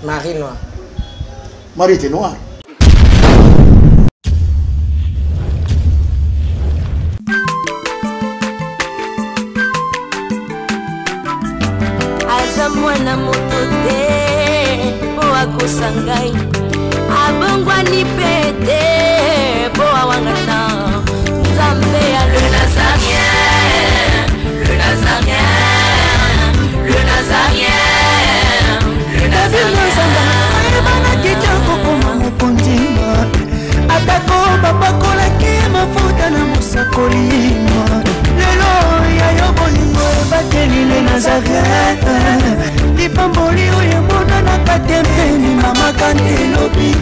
Marie noire. Marie était noire. Mwana motote boa kosangai abongwa ni pete boa wangata Nzambe ya le Nazarien, le Nazarien, le Nazarien, le Nazarien. Bana kitoko koma mukondima atako babakola ke mafuta na musakolima lelo ya yobolingo bateli le Nazarien. Pamboli oyo mona na katempeni mama kandelobi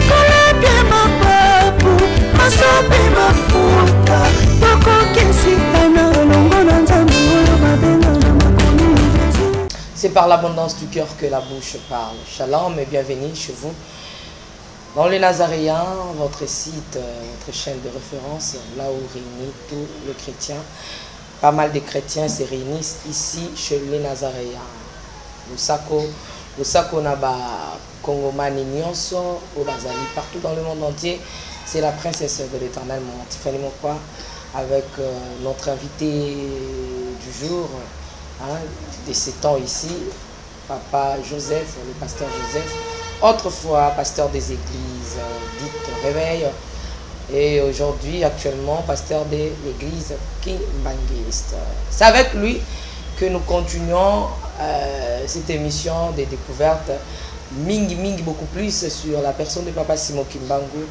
kolebe mapapu masope mafuta tokokesitana longo na Nzambe oyo babenga na makomi Jésus. C'est par l'abondance du cœur que la bouche parle. Shalom et bienvenue chez vous dans les Nazaréens, votre site, votre chaîne de référence, là où réunit tous les chrétiens. Pas mal de chrétiens se réunissent ici chez les Nazaréens. Le Sako Naba Kongomani Nyonso, au Bazali, partout dans le monde entier. C'est la princesse de l'Éternel, mon Tiffany Mokwa, avec notre invité du jour, de ces temps ici, Papa Joseph, le pasteur Joseph, autrefois pasteur des églises dites Réveil. Et aujourd'hui, actuellement, pasteur de l'église Kimbanguiste. C'est avec lui que nous continuons cette émission de découverte mingi beaucoup plus sur la personne de Papa Simon Kimbangu.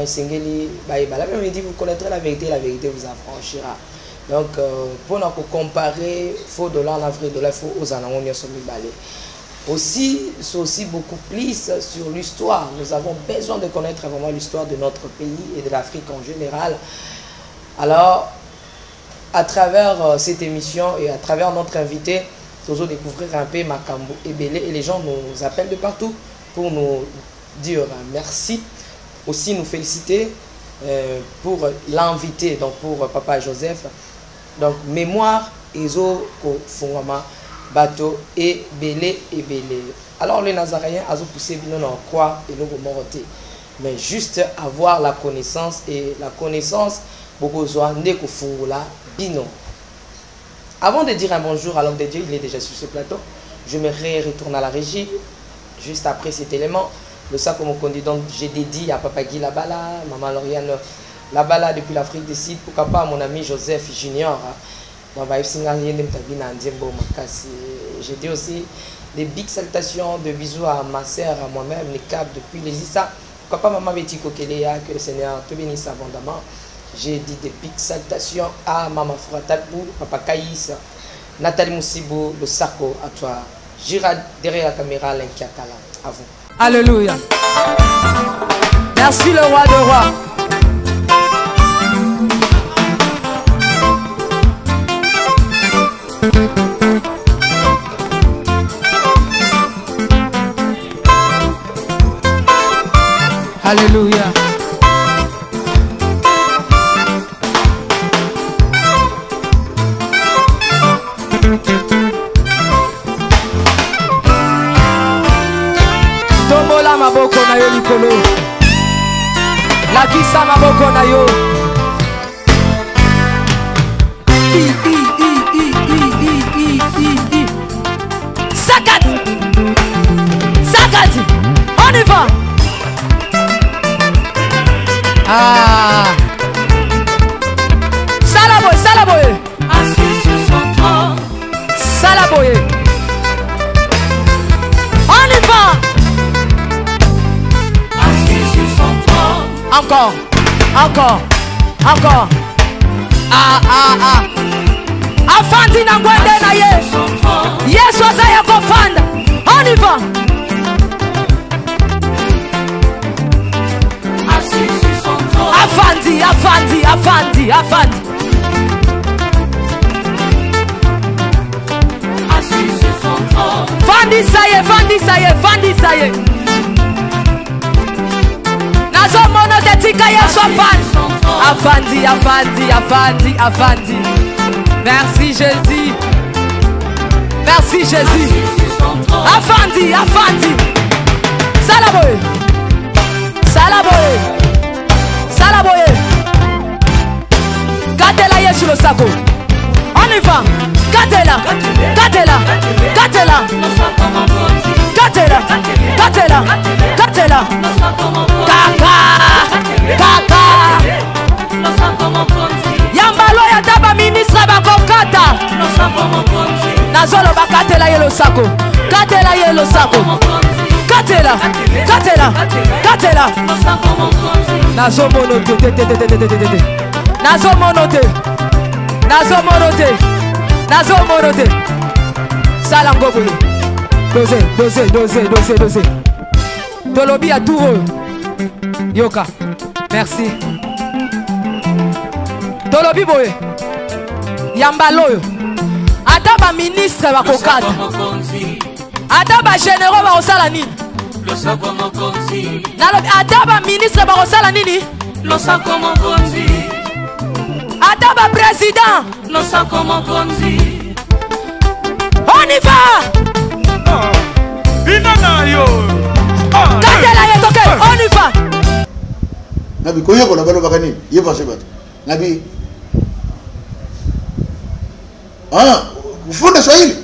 Sengeli Baïba. Vous connaîtrez la vérité vous affranchira. Donc, pour nous comparer, faux dollar, la vraie dollar, faux aux anamoniens sont balais. Aussi, c'est aussi beaucoup plus sur l'histoire. Nous avons besoin de connaître vraiment l'histoire de notre pays et de l'Afrique en général. Alors, à travers cette émission et à travers notre invité, nous allons découvrir un peu Makambo et Belé. Et les gens nous appellent de partout pour nous dire merci. Aussi nous féliciter pour l'invité, donc pour Papa Joseph. Donc, mémoire, Ezo Kofungama. Bateau et belé. Alors les Nazaréens ont poussé bino en croix et logo moroté. Mais juste avoir la connaissance et la connaissance beaucoup besoin de kufungula bino. Avant de dire un bonjour à l'homme de Dieu, il est déjà sur ce plateau. Je me retourne à la régie juste après cet élément. Le sac comme conduit donc j'ai dédié à Papa Guy Labala, Maman Lauriane Labala depuis l'Afrique du Sud, pourquoi pas à mon ami Joseph Junior. J'ai dit aussi des big salutations, de bisous à ma sœur, à moi-même, les câbles depuis les Issa. Pourquoi pas Maman Betty Kokelea, que le Seigneur te bénisse abondamment. J'ai dit des big salutations à Maman Fouratabou, Papa Kaïs, Nathalie Moussibou, le Sako, à toi. J'irai derrière la caméra, l'Inkiakala. À vous. Alléluia. Merci le roi de rois. Alléluia. Tombola maboko na yo likolo. Lakisa maboko na yo. Sakat. Sakat. On y va. Ah. Salaboye, Salaboye. Assis sur son trône. Salaboye. On y va. Assis sur son trône. Encore. Encore. Encore. Ah, ah, ah. Afandi na ngwende na ye. Yesu azaya kofanda. On y va. Afandi, Afandi, Afandi, Afandi. Assis sur son trône. Fandi saye, Fandi saye, Fandi saye. Nazo mono de tika Yesu Afandi. Afandi, Afandi, Afandi, Afandi. Merci Jésus. Merci Jésus. Assis sur son trône. Afandi. afandi. Salaboye. Salaboye. Salaboye. Gatela Yesu le sako. On y va. Gatela. Gatela. Gatela. Gatela. Gatela. Gatela. Kaka. Kaka. Yambalo ya taba ministre bakokata. Nazolo bakatela yelo sako. Katela yelo sako. Katela. Katela. Katela. Nazo monote. Nazo monote. Nazo monote. Nazo monote. Salango boye. Dosé. Tolobi à Touro. Yoka. Merci. Tolobi boye. Yambaloyo. Adaba ministre bakokata. Adaba généraux bakosala nini? Adaba ministre bakosala nini? Adaba président. On y va. Katela yetoke. On y va. Nabi koyo ko na balo bakani. Ye passé bat. Nabi ufunda Swahili.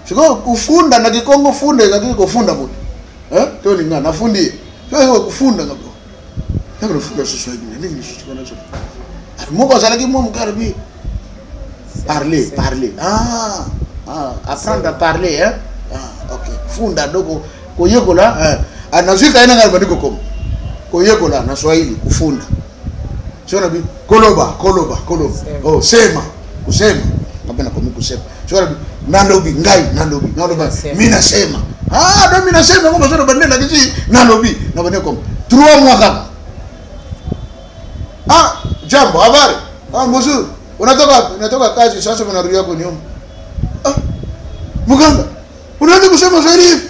Siko ufunda na Kikongo funde na kufunda mutu. To linga na fundi. Sio kufunda ngabo. Nako funda Swahili. Nini nishikana nacho. Moko salaki mo mkarbi. Parler. Apprendre à parler, hein? Ok. Funda doko koyekola anazika ina ngalo bandiko komo. Koyekola na Swahili kufunda. Sio nabi koloba. Oh, sema. Kusema. Napenda komi kusema. Sio nabi nalobi ngai nalobi. Mimi nasema. Ndio mimi nasema kwamba sio bandela kizi nalobi. Na bandiko komo. 3 mois kama. Jambo habari. Mzuri. Unatoka kazi sasa unarudia kwa nyumba. Muganga. Unaanza kusema Swahili.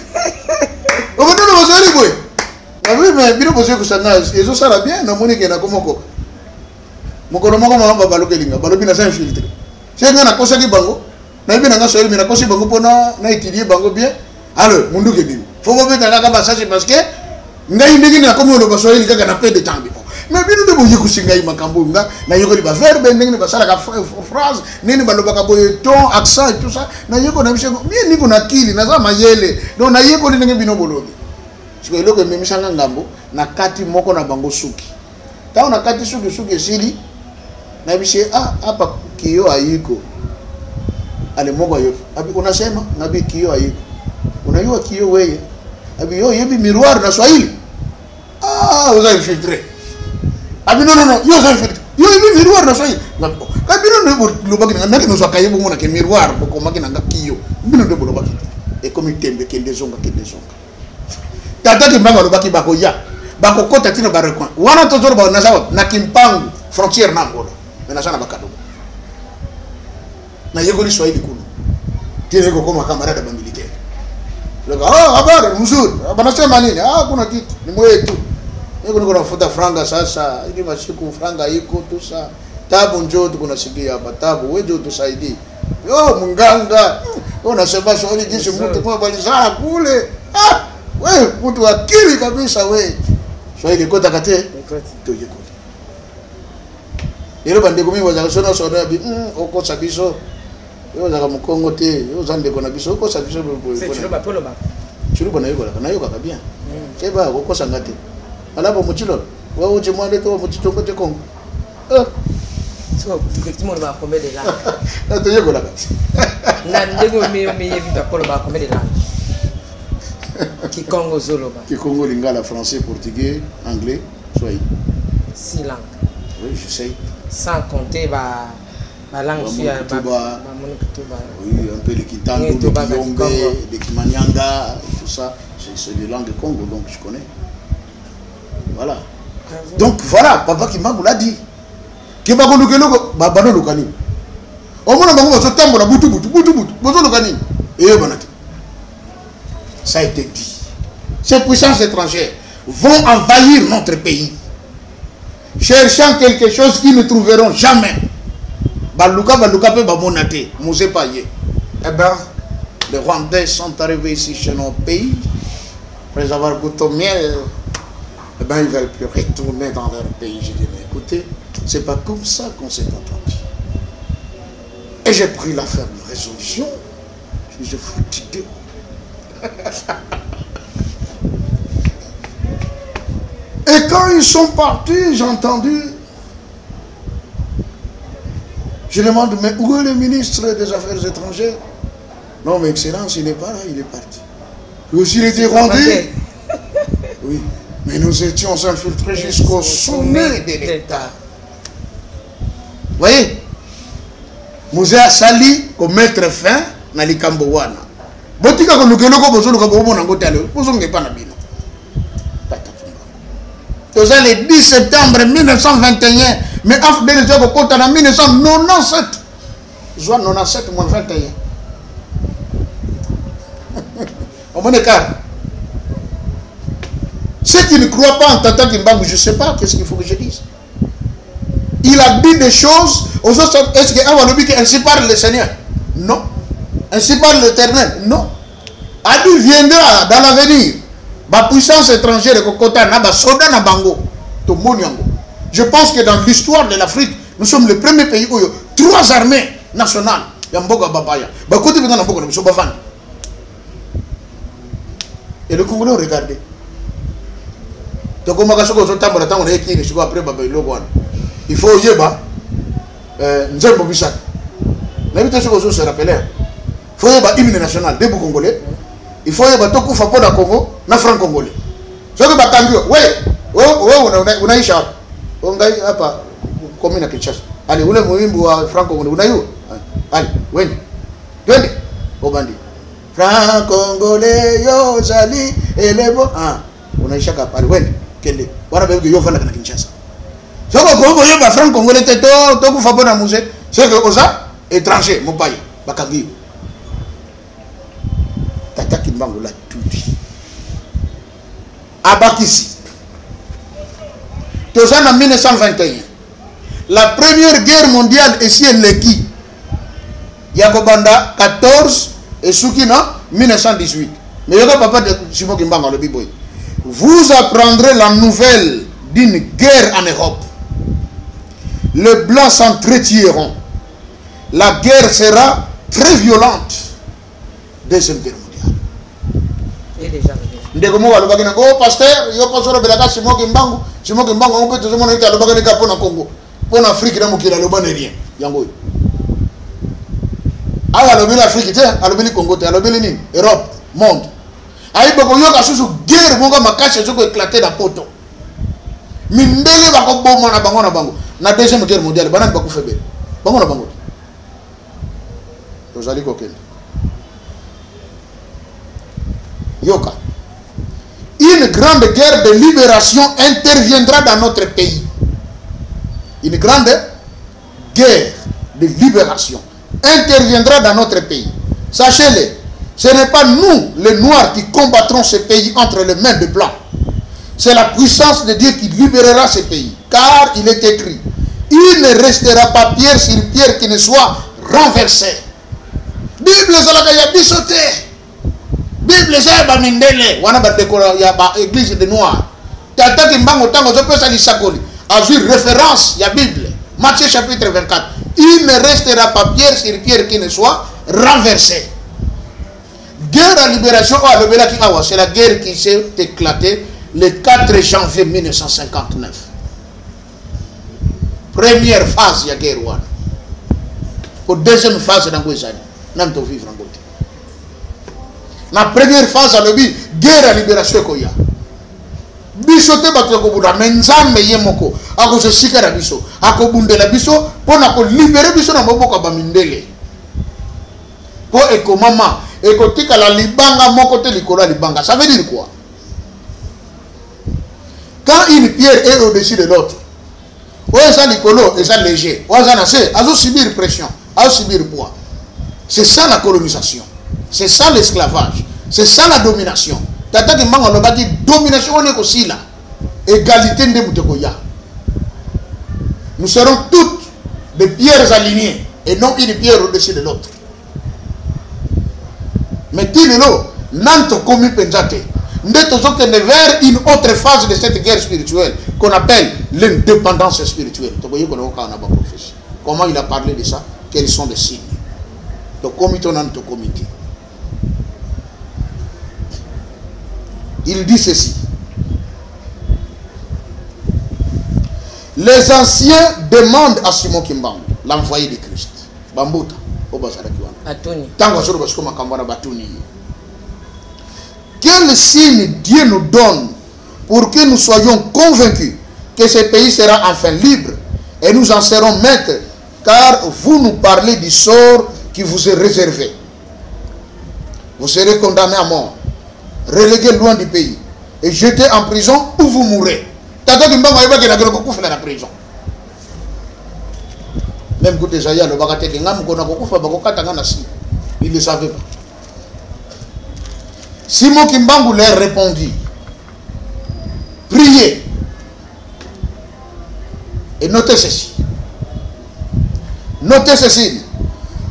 Ukataka Swahili boy. Na mimi bila bosi kusanga hizo sala bien na monike na komoko. Mukolo moko mamba baloke linga. Balobi na sans filtre. Senga na kosa ki bango. Na hivi na Swahili mina kosi bango pona na itilie bango bien. Alors munduke bibi. Faut pas mettre kaka basasi parce que ngai ndingi na komo lo Swahili kaka na pede tambi. Mais bien de boye kusinga makambo nga na yoko li ba verbe ndingi basala ka phrase nini baloba ka boye ton accent et tout ça na yoko na mishengo mie niko na kili na za mayele donc na yeko ndingi bino bolobi siko iloko memisanga ngambo na kati moko na bango suki ta na kati suki esili na bishe hapa kio ayiko ale moko yo abi unasema nabi kio ayiko unayua kio wewe abi yo yebi miroir na Swahili uza infiltrer abi non yo ça fait yo ibi miroir na Swahili abi non lo baki na nani no sakayebu mona ke miroir boko makina ngakio bino de bolo baki e comme tembe kende zonga tata ki mbanga lo baki bako ya bako kota tino ba recoin wana to zoro ba na sawa na kimpangu frontière na ngolo na sana bakado na yego ni Swahili kuno tena iko kama kamarada ba militaire lo habari mzuri banasema nini kuna kitu ni mwetu. Niko nafuta franga sasa, ili masiku franga iko tu sa. Tabu njoo tukunasikia hapa, tabu wewe ndio tusaidie. Yo munganga, unasema Swahili jinsi mtu kwa balizana kule. Wewe mtu akili kabisa wewe. Swahili kota kate. Toje kota. Ile bande kumi waza sona bi oko sabiso. Yo za mkongo te, yo zande kona biso oko sabiso bo. C'est ba polo ba. Churu bana yuko na yuko kabia. Keba oko sangate. Alapo muchilo wa uje mwande to muchitongo te kongo so effectivement ba combien de langues na to yego la kati na ndego me yebi ba polo ba combien de langues Kikongo zoloba Kikongo lingala français portugais anglais swahili 6 langues oui je sais sans compter ba langue sur ba oui un peu le kitango le kiyombe le kimanyanga et tout ça c'est des langues de Congo donc je connais. Voilà. Donc voilà, papa qui m'a dit. Qui m'a dit que babano lokani. Au moins on va se tambola butu. Bozo lokani. Et banati. Ça a été dit. Ces puissances étrangères vont envahir notre pays, cherchant quelque chose qu'ils ne trouveront jamais. Baluka pe bamonate, mose paye. Eh ben, les Rwandais sont arrivés ici chez nos pays, après avoir goûté au miel, eh ben, ils ne veulent plus retourner dans leur pays. J'ai dit, mais écoutez, c'est pas comme ça qu'on s'est entendu. Et j'ai pris la ferme résolution. Je dis, je fous d'idée. Et quand ils sont partis, j'ai entendu. Je demande, mais où est le ministre des Affaires étrangères? Non, mais Excellence, il n'est pas là, il est parti. Lui aussi, il était rendu. Oui, mais nous étions infiltrés jusqu'au sommet de l'État. Vous voyez? Moussa Sali, comme mettre fin, na likambo wana. Botika ko lukeloko bozolo ko bomona ngotale. Bozonge pa na bino. C'est le 10 septembre 1921, mais AFDL est en 1997. Soit 97 moins 21. Au moins écart. Ceux qui ne croient pas en Tata Kimbangu, je ne sais pas qu'est-ce qu'il faut que je dise. Il a dit des choses aux autres. Est-ce que ainsi parle le Seigneur? Non. Ainsi parle l'Éternel? Non. A dit viendra dans l'avenir. Ma puissance étrangère, je pense que dans l'histoire de l'Afrique, nous sommes le premier pays où il y a 3 armées nationales. Et le Congolais ont regardé. Il faut yeba Nzembo Bissak. L'invitation aux autres se rappelait. Il faut yeba hymne national des Congolais. Il faut yeba Toku Fapo da Congo na franc congolais. Ce que batambio, on a isha. On a hapa commune à Kinshasa. Allez, ule muimbo wa franc congolais unayo. Allez, wende. Twende. Obandi. Franc congolais yo zali elebo. Ah, unaisha kapa. Allez, wende. Kende. Wana bebe yo fana kana Kinshasa. Ce que Congo yeba franc congolais teto Toku Fapo na musée. C'est que oza étranger mon pays. Bakangi. Tata Kimbangu l'a tout dit. Abakissi. En 1921, la première guerre mondiale est si Leki. Yakobanda 14 et Soukina 1918. Mais il papa de Simon Kimbangu le biboy. Vous apprendrez la nouvelle d'une guerre en Europe. Les Blancs s'entretueront. La guerre sera très violente. Deuxième guerre mondiale. Et déjà ndeko mo alobaki na oh pasteur yo pasteur belaka Simon Kimbangu on peut toujours monter alobaki na pour na Congo pour na Afrique na mokila lobane rien yango ala lobeli Afrique te alobeli Congo te alobeli ni Europe monde ayi boko yo ka susu guerre monga makasi ezoko éclater na poto mindele bako bomo na bango na deuxième guerre mondiale bana bako febe bango na bango tozali kokende yoka. Une grande guerre de libération interviendra dans notre pays. Une grande guerre de libération interviendra dans notre pays. Sachez-le, ce n'est pas nous, les Noirs, qui combattrons ce pays entre les mains de Blancs. C'est la puissance de Dieu qui libérera ce pays. Car il est écrit, il ne restera pas pierre sur pierre qui ne soit renversé. Bible zalaka bisoté. Bible c'est ba mindele wana ba décora ya ba église de Noirs. Tata Kimbangu tango zo pesa li sakoli. A vu référence ya Bible. Matthieu chapitre 24. Il ne restera pas pierre sur pierre qui ne soit renversé. Guerre à libération à l'obéla qui awa, c'est la guerre qui s'est éclatée le 4 janvier 1959. Première phase ya guerre wana. Pour deuxième phase dans Gwezani. Nam to vivre en côté. La première phase à l'obéi, guerre à libération koya. Bisote bato kobunda menzambe yemoko. Ako se sikara biso. Ako bundela biso pona ko libérer biso na maboko ba mindele. Po eko mama, eko tika la libanga moko te likolo libanga. Ça veut dire quoi? Quand une pierre est au-dessus de l'autre, ça likolo et ça léger. Ça nasse, azo subir pression, azo subir poids. C'est ça la colonisation. C'est ça l'esclavage. C'est ça la domination. Tata Kimbangu on a dit domination on est aussi là. Égalité de Mutekoya. Nous serons toutes des pierres alignées et non une pierre au-dessus de l'autre. Mais dis-le, nanto komi penzate. Vers une autre phase de cette guerre spirituelle qu'on appelle l'indépendance spirituelle. Comment il a parlé de ça? Quels sont les signes? Il dit ceci. Les anciens demandent à Simon Kimbangu, l'envoyé de Christ. Bambouta, quel signe Dieu nous donne pour que nous soyons convaincus que ce pays sera enfin libre et nous en serons maîtres, car vous nous parlez du sort qui vous est réservé. Vous serez condamnés à mort, relégués loin du pays et jetés en prison ou vous mourrez. Même quand il ne le savait pas. Simon Kimbangu leur répondit, priez et notez ceci. Notez ceci.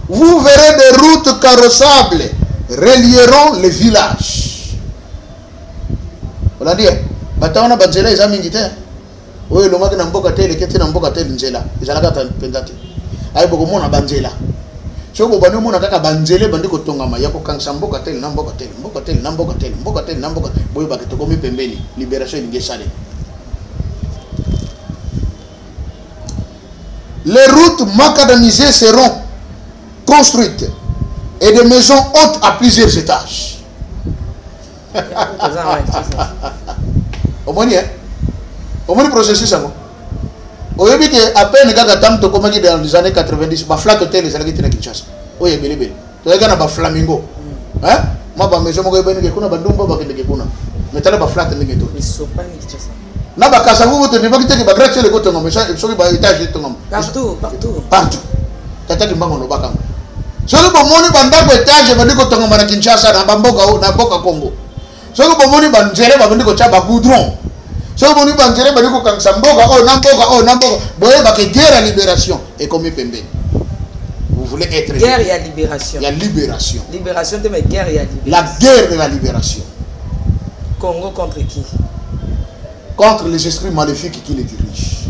Vous verrez des routes carrossables relieront les villages. On a dit, Bataona Banzela is amingite. Oui, le mari n'a pas tel que tu n'as pas tel Nzela. Ils allaient à pendate. Aïe, beaucoup mon Banzela. Si vous avez un kaka banzele bandiko tongama yako kansambo katel nambo katel mboka tel nambo katel mboka tel nambo katel boyo baketo komi pembeni libération ingesale. Les routes macadamisées seront construites et des maisons hautes à plusieurs étages. Au moins, le processus ça. Au début que à peine quand tam to comme dans les années 90, ba flat hotel c'est la qui na Kinshasa. Oye belebe. To yaka na ba flamingo. Hein? Moi ba maison mo ko ben ke kuna ba ndumba ba ke kuna. Metala ba flat ndenge to. Isopa ni Kinshasa. Na ba kasa vous te ba kiteke ba gratte le koto ngom, ça so ba étage to ngom. Partout, partout. Partout. Tata kimbango no bakanga. So ko moni ba ndako étage ba ndiko to ngom na Kinshasa na ba mboka na boka Congo. So ko moni ba nzele ba ndiko cha ba goudron. So vous oh guerre à libération et comme pembe. Vous voulez être guerre et à libération. Il y a libération. Libération de ma guerre et à libération. La guerre de la libération. Congo contre qui? Contre les esprits maléfiques qui les dirigent.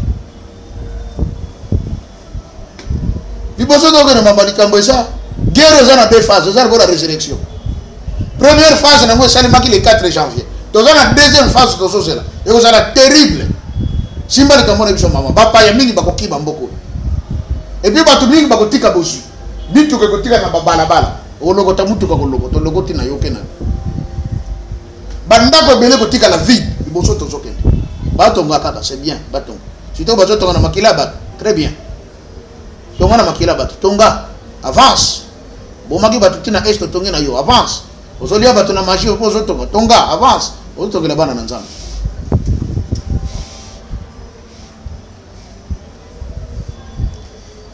Guerre aux deux phases, vous avez la résurrection. Première phase, c'est le 4 janvier. Dans la deuxième phase, et vous avez terrible. Simba le kamone biso mama. Papa ya mingi bakoki bamboko. Et puis batu mingi bakotika bosu. Bitu ke kotika na babala bala. Ologota mutu ka kologota logoti na yokena. Banda ko bele kotika la vide. Biboso to zokende. Batonga kaka, c'est bien, batonga. Si to bazo tonga na makila bat, très bien. Tonga na makila bat, tonga, avance. Bomaki batu tina est tonga na yo, avance. Ozolia batu na magie opozo tonga, tonga, avance. Otonga la bana na nzambe.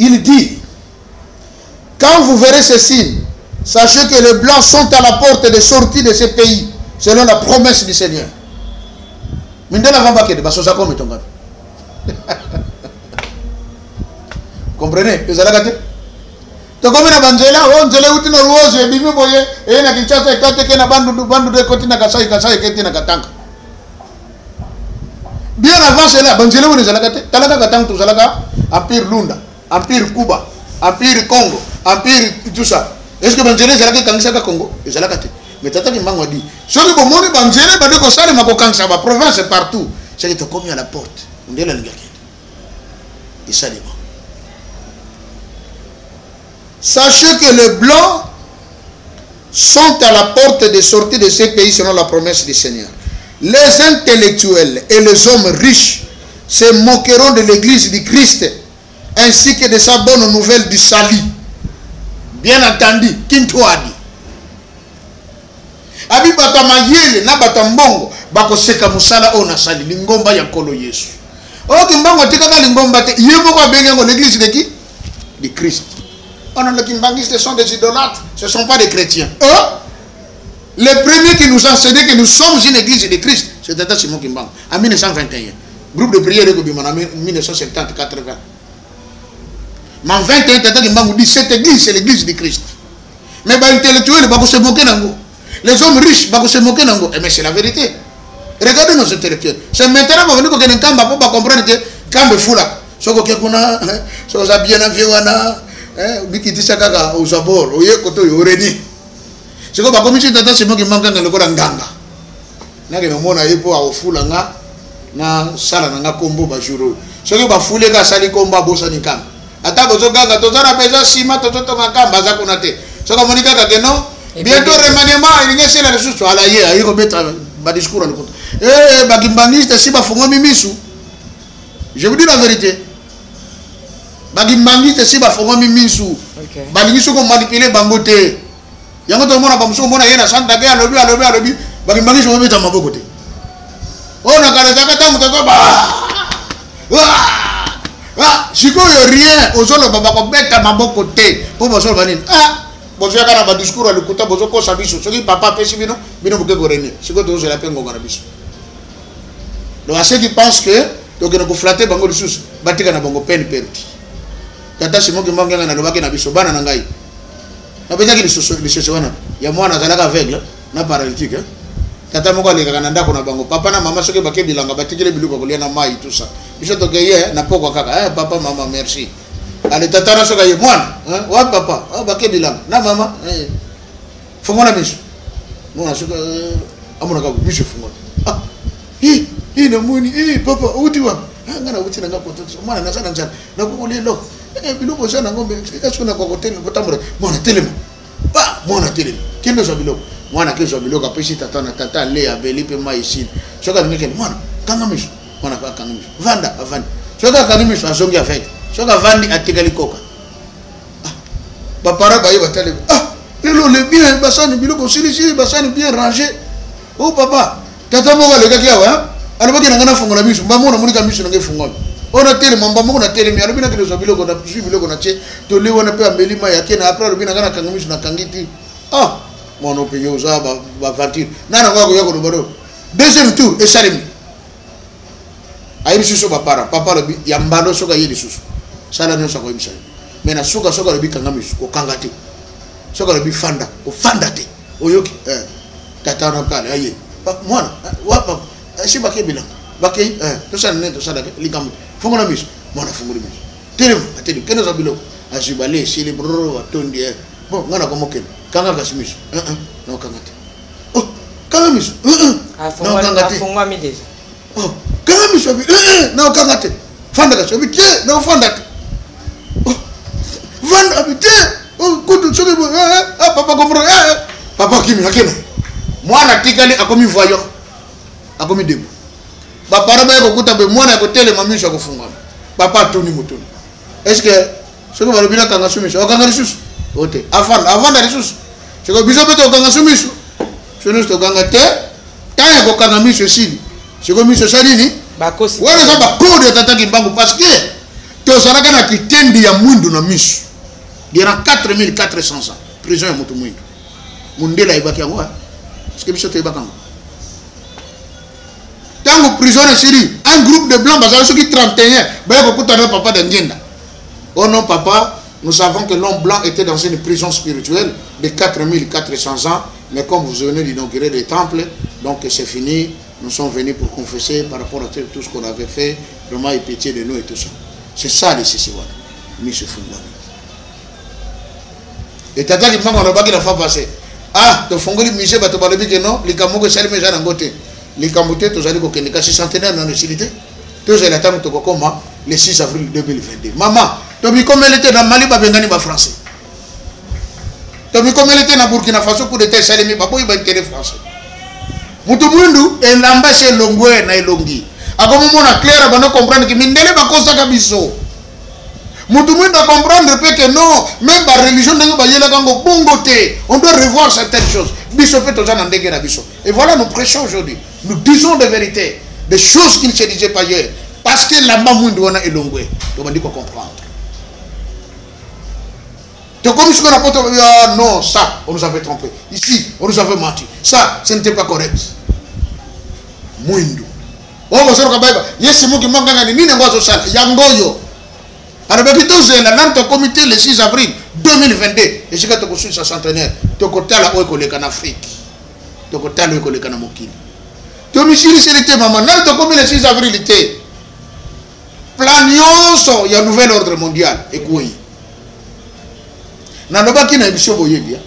Il dit, quand vous verrez ces signes, sachez que les Blancs sont à la porte de sortie de ce pays, selon la promesse du Seigneur. Comprenez? Donc comme na banzela on zele uti na ruozo bimi boye e na Kinshasa ekate ke na bandu de koti na kasai kete na katanga. Bien avant cela banzela on zela kate talaka katanga tu zalaka empire Lunda, empire Cuba, empire Congo, empire tout ça. Est-ce que banzela zalaka kangisa ka Congo? Zalaka te. Mais tata kimbango dit soki bomoni banzela bande ko sala mako kangisa ba province partout. C'est que tu commis à la porte. On dit la lingaki. Et ça dépend. Sachez que les Blancs sont à la porte de sortie de ces pays selon la promesse du Seigneur. Les intellectuels et les hommes riches se moqueront de l'église du Christ ainsi que de sa bonne nouvelle du salut. Bien entendu, Kintoadi. Abi batamayele na batambongo bako seka musala ona sali lingomba ya kolo Yesu. O kimbango tikaka lingomba te yebo kwa bengengo l'église de qui? De Christ. On a les kimbangistes sont des idolâtres, ce ne sont pas des chrétiens. Les premiers qui nous enseignaient que nous sommes une église de Christ, c'était Simon Kimbangu en 1921. Groupe de prière de Gobima en 1970-80. Mais en 21, Tata Kimbangu dit cette église, c'est l'église de Christ. Mais les intellectuels, ils se moquer d'ango. Les hommes riches, ils se moquer d'ango. Mais c'est la vérité. Regardez nos intellectuels. C'est maintenant que nous avons comprendre que quand fou là, ce que nous avons bien avié, bikiti sakaka aux abords, au côté ureni. C'est comme si tata c'est moi qui manque dans le corps nganga. Na ke mona yepo a fou là na sala na kombo ba juro. Ce que ba foule ka sali komba bosa ni kam. Ata bozo ganga to zara pesa sima to to ngaka baza kunate. Ce que monika ka que non. Bientôt remaniement il y a c'est la ressource ala ye ayi ko mettre ba discours le côté. Ba gimbangiste si ba fongo mimisu. Je vous dis la vérité. Bagimbangi si ba fongo mimisu. Balingi soko manipuler bangote. Yango to mona ba muso mona yena santa ke alobi bagimbangi so meta maboko te. Ona kale zakata mutako ba. Siko yo rien ozolo baba ko beta maboko te. Po boso banini. Bozo kana ba discours à l'écoute bozo ko sabiso. Soki papa pesi bino buke gorene. Siko to zo la pengo ngana biso. Donc à ceux qui pensent que donc on ko flatter bango lisusu batika na bango peine perdue. Tata simo ki manganga na lobaki na biso bana na ngai na pesa ki biso wana ya mwana zalaka aveugle na paralytique tata moko aleka na ndako na bango papa na mama soki bake bilanga batikele biluko kolia na mai tout ça biso to keye na poko kaka papa mama merci ale tata na soka ye mwana wa papa bake bilanga na mama fungona biso mwana soka amona ka biso fungona na muni papa uti wa ngana uti na ngapoto mwana na sana njana na ko lelo biloko sana ngombe est-ce na kokote ko tamura mwana telema ba mwana telema kendo so biloko mwana keso biloko apesi tata na tata le abeli pe mai ici soka ngeke mwana kanga miso mwana ka kanga miso vanda avandi soka kanga miso azongi afek soka vandi atikali koka ba para ba yiba tele lelo le bien basani biloko sili basani bien rangé oh papa tata mo le kaki awa alobaki na ngana fungola miso mbamona munika miso nge fungola ona tele mamba moko na tele mi alobina kilo biloko na suivi biloko na che to lewa na pe amelima yake na après alobina kana kangamiso na kangiti mono pe yoza ba vatir na ngako yako do deuxième tour et salimi ayi susu ba para papa lobi ya mbalo soka yeli susu sala no soko imsa mais na soka lobi kangamiso ko kangati soka lobi fanda o fanda te oyoki tata na kale ayi mwana wa papa shiba ke bilanga bakay to sa ne to sa da ligam fongona miso mona fongoli miso telem ateli keno za biloko azibale sili bro atondi bon ngana ko moken kanga kasimiso no kangate kanga miso no kangate fongwa mi déjà kanga miso no kangate fanda ka sobi te no fanda vanda abite kutu sobi papa comprend papa kimi akena mwana tikali akomi voyant akomi debout papa ba ko kuta be mwana ko tele mamisho ko funga papa toni mutoni est-ce que ce que va le bien kanga sumisho kanga risus ote avant da risus ce que biso beto kanga sumisho ce nous to kanga te ta ko kanga misho sili ce que misho salini bakosi wala za ba code tata kimbangu parce que to saraka na kitendi ya mundu na misho dira 4400 ans prison ya mutu mwindu mundela ibaki yango parce que biso te ibaka tango prison en Syrie un groupe de blancs bazalo ceux qui 31 ba ko kutana papa de ngenda oh non papa nous savons que l'homme blanc était dans une prison spirituelle de 4400 ans mais comme vous venez d'inaugurer des temples donc c'est fini nous sommes venus pour confesser par rapport à tout ce qu'on avait fait vraiment et pitié de nous et tout ça c'est ça les sisiwa mi se fungwa et tata qui m'a on ba ki na fa passer to fongoli musée bato balobi que non les kamoko salime jana ngote les Camerounais, tous allés au Kenya, 6 centenaires dans l'utilité. Tous allés attendre le 6 avril 2022. Maman, tu as vu comme elle était dans Mali, Babengani, français. Tu as vu comme elle était dans Burkina Faso pour des tests salémés, Babo, il va être français. Moutoumundou, et l'ambassade Longwe, na Elongi. À comment on a clair, on va comprendre que Mindele va causer Kabiso. Moutoumundou va comprendre que non, même la religion de Bayela Bongote, on doit revoir certaines choses. Et voilà, nous prêchons aujourd'hui. Nous disons des vérités, des choses qui ne se disaient pas hier. Parce que la mamouindouana est longue. Donc on dit qu'on comprend. Donc comme ce qu'on a non, ça, on nous avait trompé. Ici, on nous avait menti. Ça, ce n'était pas correct. Mouindou. Oh, vous savez que yes, c'est moi qui m'en gagne. Ni n'importe ça. Yangoyo. Alors, le comité le 6 avril 2022. esika tokosusa centenaire tokotala oyo koleka na Afrique tokotala oyo koleka na mokili tomisiliseli te mama nani tokomi le 6 avril te plan nyonso ya nouvel ordre mondial ekoyi nalobaki na émission boyebi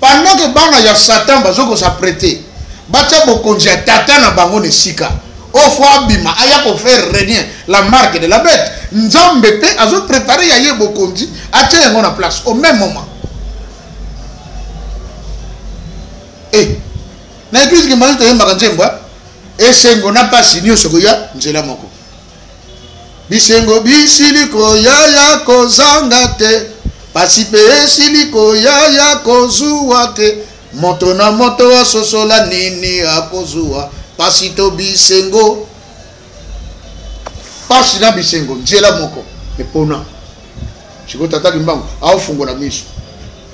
pendant que bana ya Satan bazokosaprete batia bokonzi ya tata na bango na sika au fois bima aya ko faire régner la marque de la bête nzambe pe azo préparer ya ye bokonzi atia yango na place au même moment na église ki mbanzi toyembaka nzembo esengo na pasi nyonso koya nzela moko bisengo bisili koyaya kozanga te pasi pe esili koyaya kozuwa te moto na moto asosola nini akozuwa pasi to bisengo pasi na bisengo nzela moko epona siko tata kimbango aofungola miso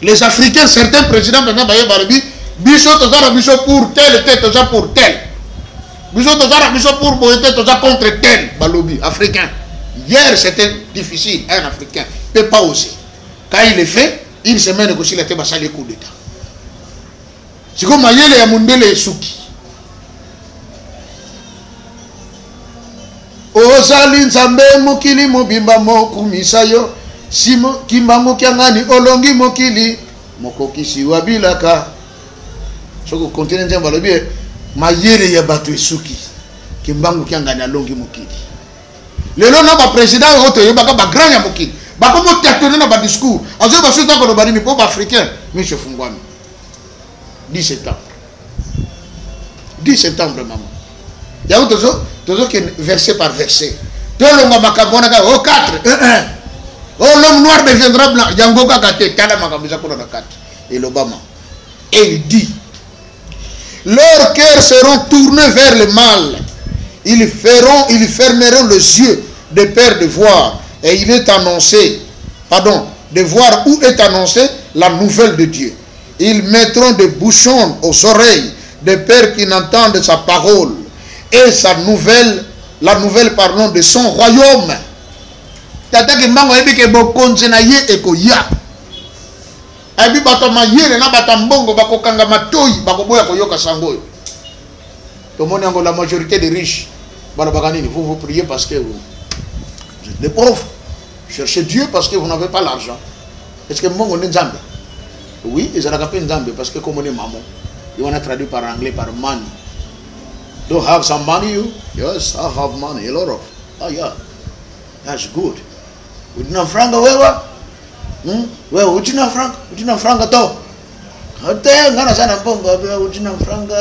les Africains certains présidents maintenant baye barabi biso tozara biso pour tel tel toza pour tel biso tozara biso pour boyete toza contre tel balobi africain. Hier c'était difficile un Africain peut pas oser quand il est fait une semaine que s'il était basé les coups d'état c'est comme mayele ya mundele suki ozali nzambe mokili mobimba mokumisa yo simo kimbango kyangani olongi mokili mokokisi wa bilaka soko continent nzambe lobi mayele ya bato esuki kimbango kyangani alongi mokili lelo na ba président oto yebaka ba grand ya mokili bakomo tatone na ba discours azo ba sota ko ba ni po ba africain monsieur Fungwami 10 septembre 10 septembre maman ya tozo que verset par verset tolonga makabona ka au 4 oh l'homme noir deviendra blanc yango ka kate kala makabisa ko na 4 et l'Obama et il dit leurs cœurs seront tournés vers le mal, ils fermeront les yeux de peur de voir et il est annoncé de voir où est annoncée la nouvelle de Dieu. Ils mettront des bouchons aux oreilles de peur qu'ils n'entendent sa parole et la nouvelle pardon de son royaume. Tata ki mbango ebi ke bokonzi na ye ekoya. Ebi bato mayele na batambongo bakokanga matoyi bakoboya koyoka sango. Tomoni yango la majorité des riches banabakanini vous priez parce que vous êtes des pauvres. Cherchez Dieu parce que vous n'avez pas l'argent. Est-ce que mbongo ni nzambe? Oui, ils ont appelé nzambe parce que comme on est maman, ils vont traduit par anglais par money. Do have some money you? Yes, I have money, a lot of. Oh yeah, that's good. Udina franga wewe? Wewe udina franga to. Hata ngana sana mbongo udina franga.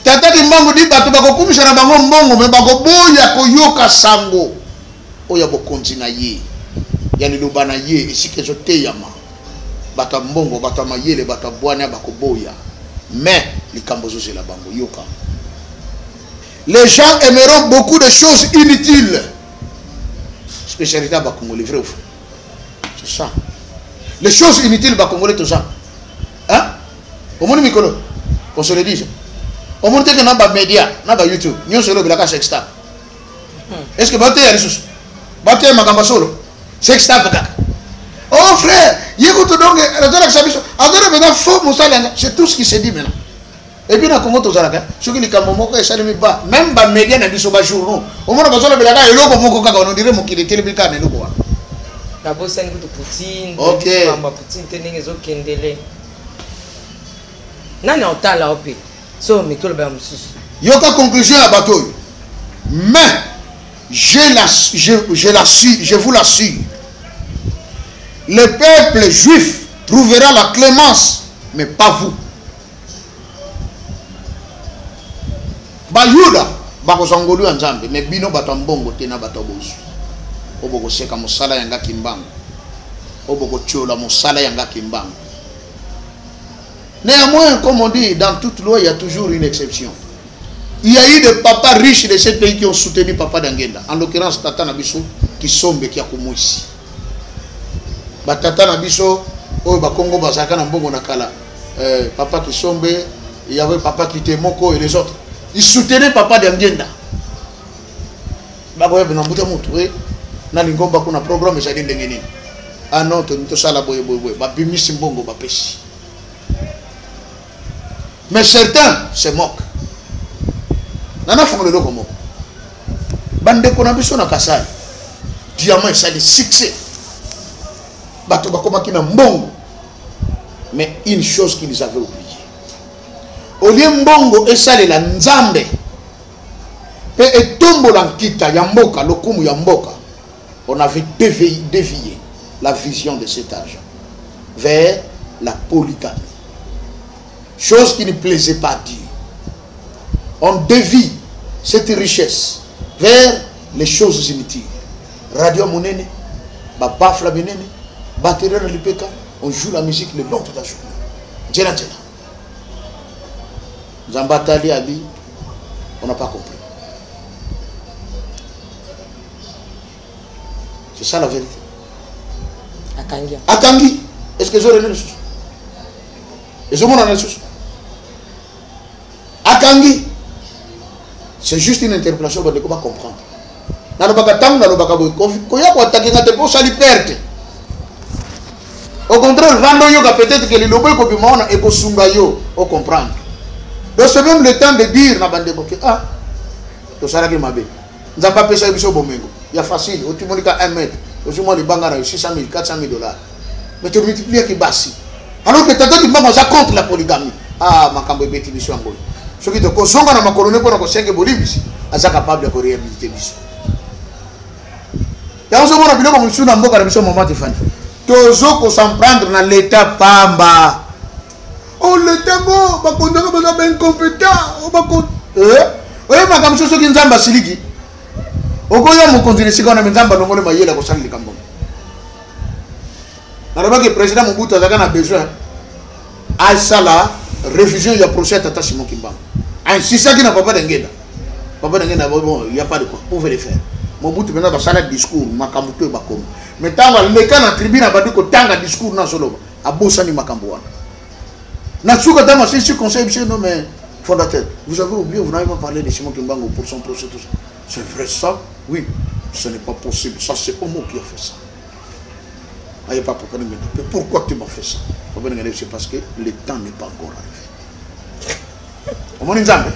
Tata di mbongo di bato bakokumisha na bango mbongo me bakoboya koyoka sango. Oya bokonzi na ye. Yani lubana ye esike zote yama. Bata mbongo bata mayele bata bwana bakoboya. Mais les la bango yoka. Les gens aimeront beaucoup de choses inutiles. Spécialité à Congolais, vrai ou faux? C'est ça. Les choses inutiles à Congolais, tout ça. Hein? Au monde Mikolo, qu'on se le dise. Au monde que n'a pas média, n'a pas YouTube, nous sommes là sexta. Est-ce que baté a ressources? Baté magamba solo. Sexta peut-être. Oh frère, c'est tout ce qui se dit maintenant. Et puis, on a ceux qui les même les médias n'ont pas de journaux. Au moins, on a dirait qu'il était le cas. Ok. Il y a une conclusion à bateau. Mais, je vous l'assure. Le peuple juif trouvera la clémence, mais pas vous. Bayuda, bakosangolu nzambe, mais bino batambongo tena batabozu. Oboko seka musala yanga kimbango. Oboko tchola musala yanga kimbango. Néanmoins, comme on dit, dans toute loi, il y a toujours une exception. Il y a eu des papas riches de ce pays qui ont soutenu Papa Dangenda. En l'occurrence, Tata Nabiso, qui sombe qui a comme ici. Batata na biso oyo bakongo bazaka na mbongo na kala papa Kisombe, il y avait papa Kitemoko et les autres, ils soutenaient Papa Dangenda bako ya bina muta mutu na lingomba kuna programme ezali ndenge nini Ah non, tu ça la boye. Babimisi mbongo bapesi. Mais certains se moquent. Nana fongole do comme bande ko na biso na Kasai. Diamant ça le succès. Bato bakomaki na mbongo. Mais une chose qu'ils avaient oublié. Au lieu mbongo esalela nzambe. Pe etombola nkita ya mboka lokumu ya mboka. On avait dévié la vision de cet argent vers la polygamie. Chose qui ne plaisait pas à Dieu. On dévie cette richesse vers les choses inutiles. Radio Monene, Bafla Benene, batterie dans l'IPK, on joue la musique le long de la journée. Djena. Zambatali Abi, on n'a pas compris. C'est ça la vérité. Akangi. Est-ce que j'aurais le sous? Est-ce que j'aurais le sous? Akangi. C'est juste une interprétation de comment comprendre. Dans le bagatam, dans le bagaboy, quand il y a quoi attaquer, tu peux salir perdre. Au contraire, vendre yoga peut-être que les lobes comme moi et pour sungayo, on comprendre. Donc c'est même le temps de dire na bande que ah, to sala que mabe. Nous n'avons pas payé ça au Bomengo. Il y a facile, au Timonika 1 mètre, au Timonika les bangara 600 000, 400 000 $. Mais tu multiplies qui bassi. Alors que tu as dit que ça contre la polygamie. Ah, ma cambo beti biso angoy. Ce qui te kosonga na makolone pour na 5 bolibisi, aza capable de réhabiliter biso. Ya on se mona biloko musu na mboka na biso moment Tiffany. Tozo ko s'en prendre na l'état pamba. Oh l'état bon, ba kondaka ba ben incompétent, ba ko oye makambo so ki nzamba siliki. Okoya mo continuer sika na nzamba longole mayela ko sali likambo. Na roba que président Mobutu azaka na besoin à ça là réfugié ya procès tata Simon Kimbangu. Si ça qui n'a pas d'engagement. Papa d'engagement bon, il y a pas de quoi. Vous pouvez le faire. Mobutu maintenant va faire discours makambo to ba comme. Mais tant le cas na tribune ba dit ko tanga discours na solo. Abosa ni makambo wana. Na tsuka dama c'est conseil monsieur non mais fondateur. Vous avez oublié, vous n'avez pas parlé de Simon Kimbangu pour son procès tout ça. C'est vrai ça? Oui. Ce n'est pas possible. Ça c'est Omo qui a fait ça. Ah, il n'y a pas pourquoi nous mettons. Mais pourquoi tu m'as fait ça? C'est parce que le temps n'est pas encore arrivé. Comment nous avons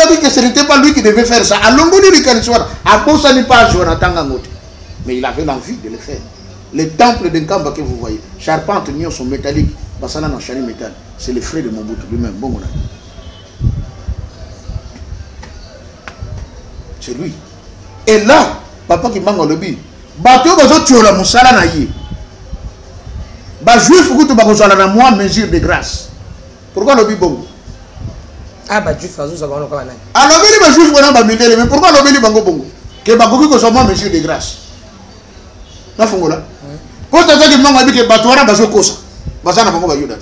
dit que ce n'était pas lui qui devait faire ça. À l'ongoli du Kaniswara, à Bosa n'est pas joué en Tangangote. Mais il avait l'envie de le faire. Les temples de Nkamba que vous voyez, charpentes, nions sont métalliques. Basana dans chali métal. C'est le frère de Mobutu lui-même. Bon, c'est lui. Et là, papa qui manque le lobby. Bateau bazo tiola musala na yi. Ba juif kutu ba kozala na moi mesure de grâce. Pourquoi lobby bongo? Ah ba juif azu za bano kana. Ah lobby ba juif bona ba mindele mais pourquoi lobby bango bongo? Que ba koki ko so moi mesure de grâce. Na fungola. Ko ta zaki manga bi ke bato wana bazo kosa. Bazana bango ba yuda.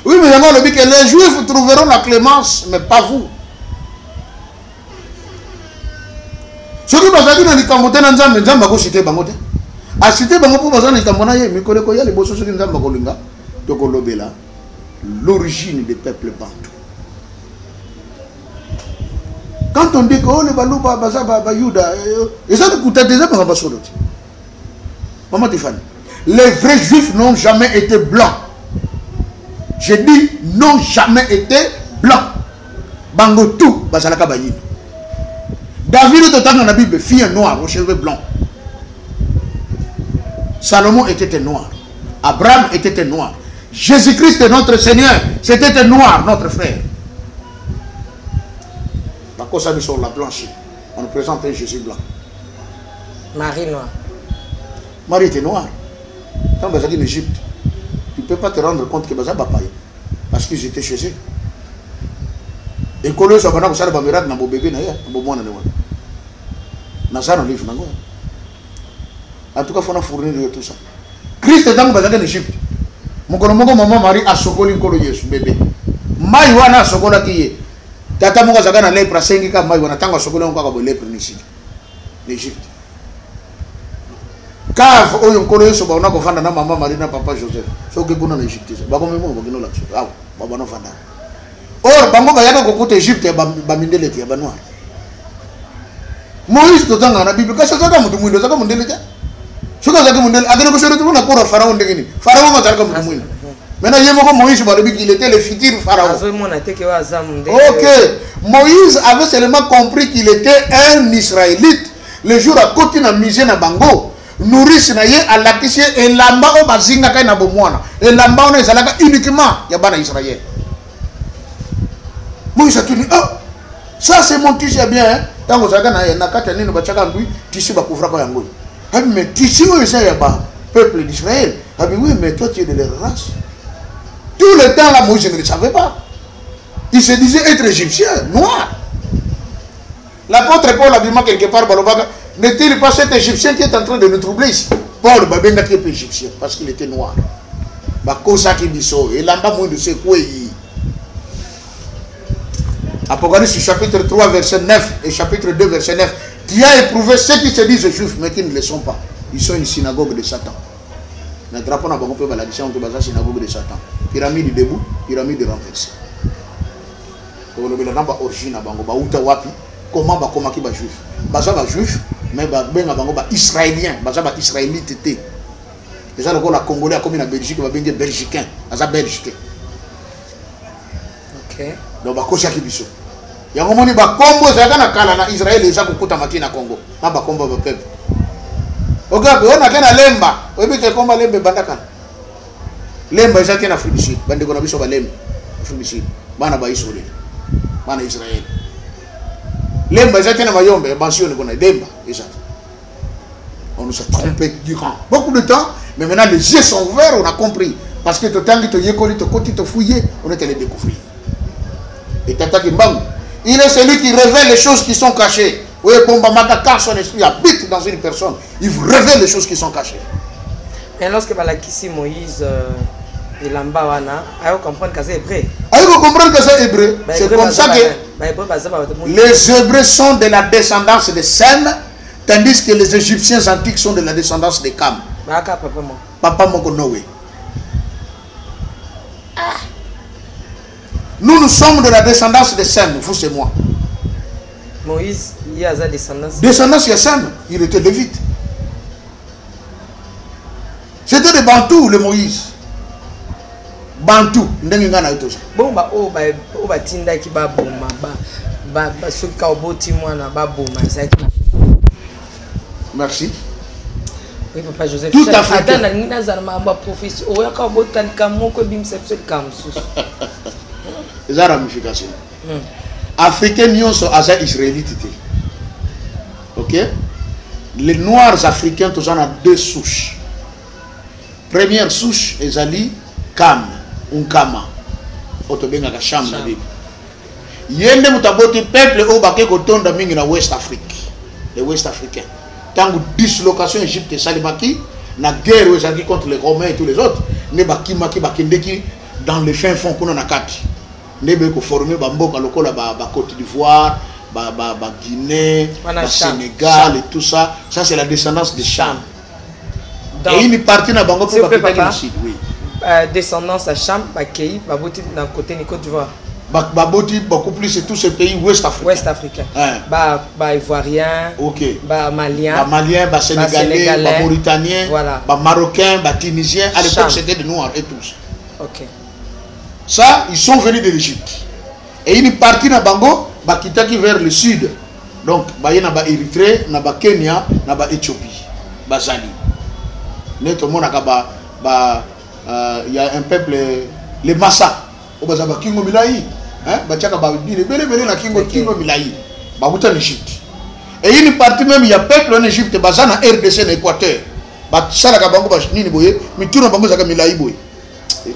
Oui mais yango lobby que les juifs trouveront la clémence mais pas vous. Ce qui va dire dans les cambotés, nous avons cité Bangote. À citer Bango pour bazar les cambonaïs, mais qu'on y a les bossos qui nous avons colinga, de Kolobela, l'origine des peuples bantous. Quand on dit que oh les balouba bazar bayuda, et ça nous coûte déjà par rapport à l'autre. Maman Tiffany, les vrais juifs n'ont jamais été blancs. Je dis n'ont jamais été blancs. Bango tout bazalaka bayina. David était dans la Bible, fille noire, aux cheveux blancs. Salomon était noir. Abraham était noir. Jésus-Christ, notre Seigneur, c'était noir, notre frère. La cause de sur la blanche, on nous présente un Jésus blanc. Marie noire. Marie était noire. Quand vous êtes en Égypte, tu ne peux pas te rendre compte que vous êtes papaye. Parce qu'ils étaient chez eux. Et quand ils sont venus, ils ont miracle dans mon bébé, dans mon livre. En tout cas, il faut fournir tout ça. Christ est en Égypte. Mon maman Marie a sokoli nkolo Yesu bébé. Mai wana sokola kiye. Tata mongo zakana lepra sengi ka mai wana tanga sokola ngaka bo lepra ni sidi. L'Égypte. Cave oyo nkolo Yesu ba ona ko fanda na maman Marie na papa Joseph. So ke kuna na Égypte. Ba ko memo ba kino la. Ah, baba no fanda. Or bango ba yaka ko kuta Égypte ba mindele ti ba noir. Moïse tozanga na Bible kasi azaka mutu mwindo azaka mundele te. Soka azaka mundele agena ko sere tuna kora pharaon ndengeni. Pharaon azaka mutu mwindo. Maintenant yemoko Moïse balobi qu'il était le futur pharaon. OK. Moïse avait seulement compris qu'il était un Israélite. Le jour à côté na misé na bango. Nourrice na ye alakisi elamba o bazinga kai na bomwana. Elamba ona ezalaka uniquement ya bana Israël. Moïse a dit oh ça c'est mon tissu bien hein. Tango zaka na kata nini bachaka ngui tissu ba couvra ko yango. Habi mais tissu o eza ya ba peuple d'Israël. Habi oui mais toi tu es de leur race. Tout le temps là Moïse ne le savait pas. Il se disait être égyptien, noir. L'apôtre Paul a dit quelque part n'est-il pas cet égyptien qui est en train de nous troubler ici? Paul Babenga qui est égyptien parce qu'il était noir. Bakosa qui dit ça et là-bas moi de ce quoi. Apocalypse chapitre 3 verset 9 et chapitre 2 verset 9. Tu as éprouvé ceux qui se disent juifs mais qui ne le sont pas. Ils sont une synagogue de Satan. Le drapeau n'a pas compris la synagogue de Satan. Pyramide debout, pyramide renversée. Donc le namba origine à bango ba uta wapi comment ba komaki ba juif. Baza ba juif mais ba benga bango ba israélien, baza ba israélite té. Déjà le la congolais a comme na Belgique ba benga belgicain, aza belgique. OK. Donc ba kosa ki biso. Yango moni ba kombo zaka na kala na Israël eza kokuta maki na Congo. Na ba kombo ba peuple. OK, on a kana lemba. Oyebi ke komba lembe bandaka. Lemba eza ke na Afrique du Sud. Bande ko na biso ba lemba. Afrique du Sud. Bana ba isolé. Bana Israël. Lemba eza ke na mayombe, bansion ko na lemba, exact. On nous a trompé durant beaucoup de temps, mais maintenant les yeux sont ouverts, on a compris. Parce que tout temps que tu yekoli, tu côté te fouiller, on est allé découvrir. Et tata Kimbangu, il est celui qui révèle les choses qui sont cachées. Oui, quand son esprit habite dans une personne, il vous révèle les choses qui sont cachées. Et lorsque Balakisi Moïse et Lambawana, il comprendre que c'est hébreu. Il faut comprendre que c'est hébreu. C'est comme ça que les Hébreux sont de la descendance de Sem, tandis que les Égyptiens antiques sont de la descendance de Cam. Papa Moko Noé. Nous sommes de la descendance de Sem, vous et moi. Moïse, il y a sa descendance. Descendance de Sem, il était lévite. C'était des Bantous, le Moïse. Bantou, ndenge ngana itosa. Bon ba o ba tinda ki ba boma ba soka oboti mwana ba boma exact. Merci. Oui papa Joseph. Tout à fait. Atana ngina za mamba professeur o ya ka obotani kamoko bimsepsel kamsus. Les ramifications. Africains nyonso aza israélite. OK? Les noirs africains tous en a deux souches. Première souche ezali Cam. Unkama otobenga ka Cham na Bible yende mutaboti peuple o bake kotonda mingi na West Afrique les West Africains tangu dislocation Égypte salimaki na guerre ezaki contre les Romains et tous les autres ne bakimaki bakendeki dans les fins fonds kuna na kati ne be ko former ba mboka lokola ba Côte d'Ivoire ba Guinée ba Sénégal et tout ça c'est la descendance de Cham. Et une partie na bango pour ba sud oui. Descendance à Cham, Bakei, Baboti dans le côté de Côte d'Ivoire. Baboti beaucoup plus c'est tous ces pays ouest africains. Ouest africains. Ba ivoirien, OK. Ba malien, ba sénégalais, ba mauritanien, voilà. Ba marocain, ba tunisien, à l'époque c'était des noirs et tous. OK. Ça ils sont venus de l'Égypte. Et une partie na bango ba kitaki vers le sud. Donc ba yena ba Érythrée, na ba Kenya, na ba Éthiopie. Ba zali. Neto mona ka il y a un peuple, les Massa, au Bazaba Kingo Milaï, hein, Bachaka Babidi, les na Kingo Milaï, Babouta l'Égypte. Et une partie même, il y a peuple en Égypte, Bazana RDC en Équateur, Batsalaka Bango Bachnini Boye, Mitouna Bango Zaka Milaï Boye,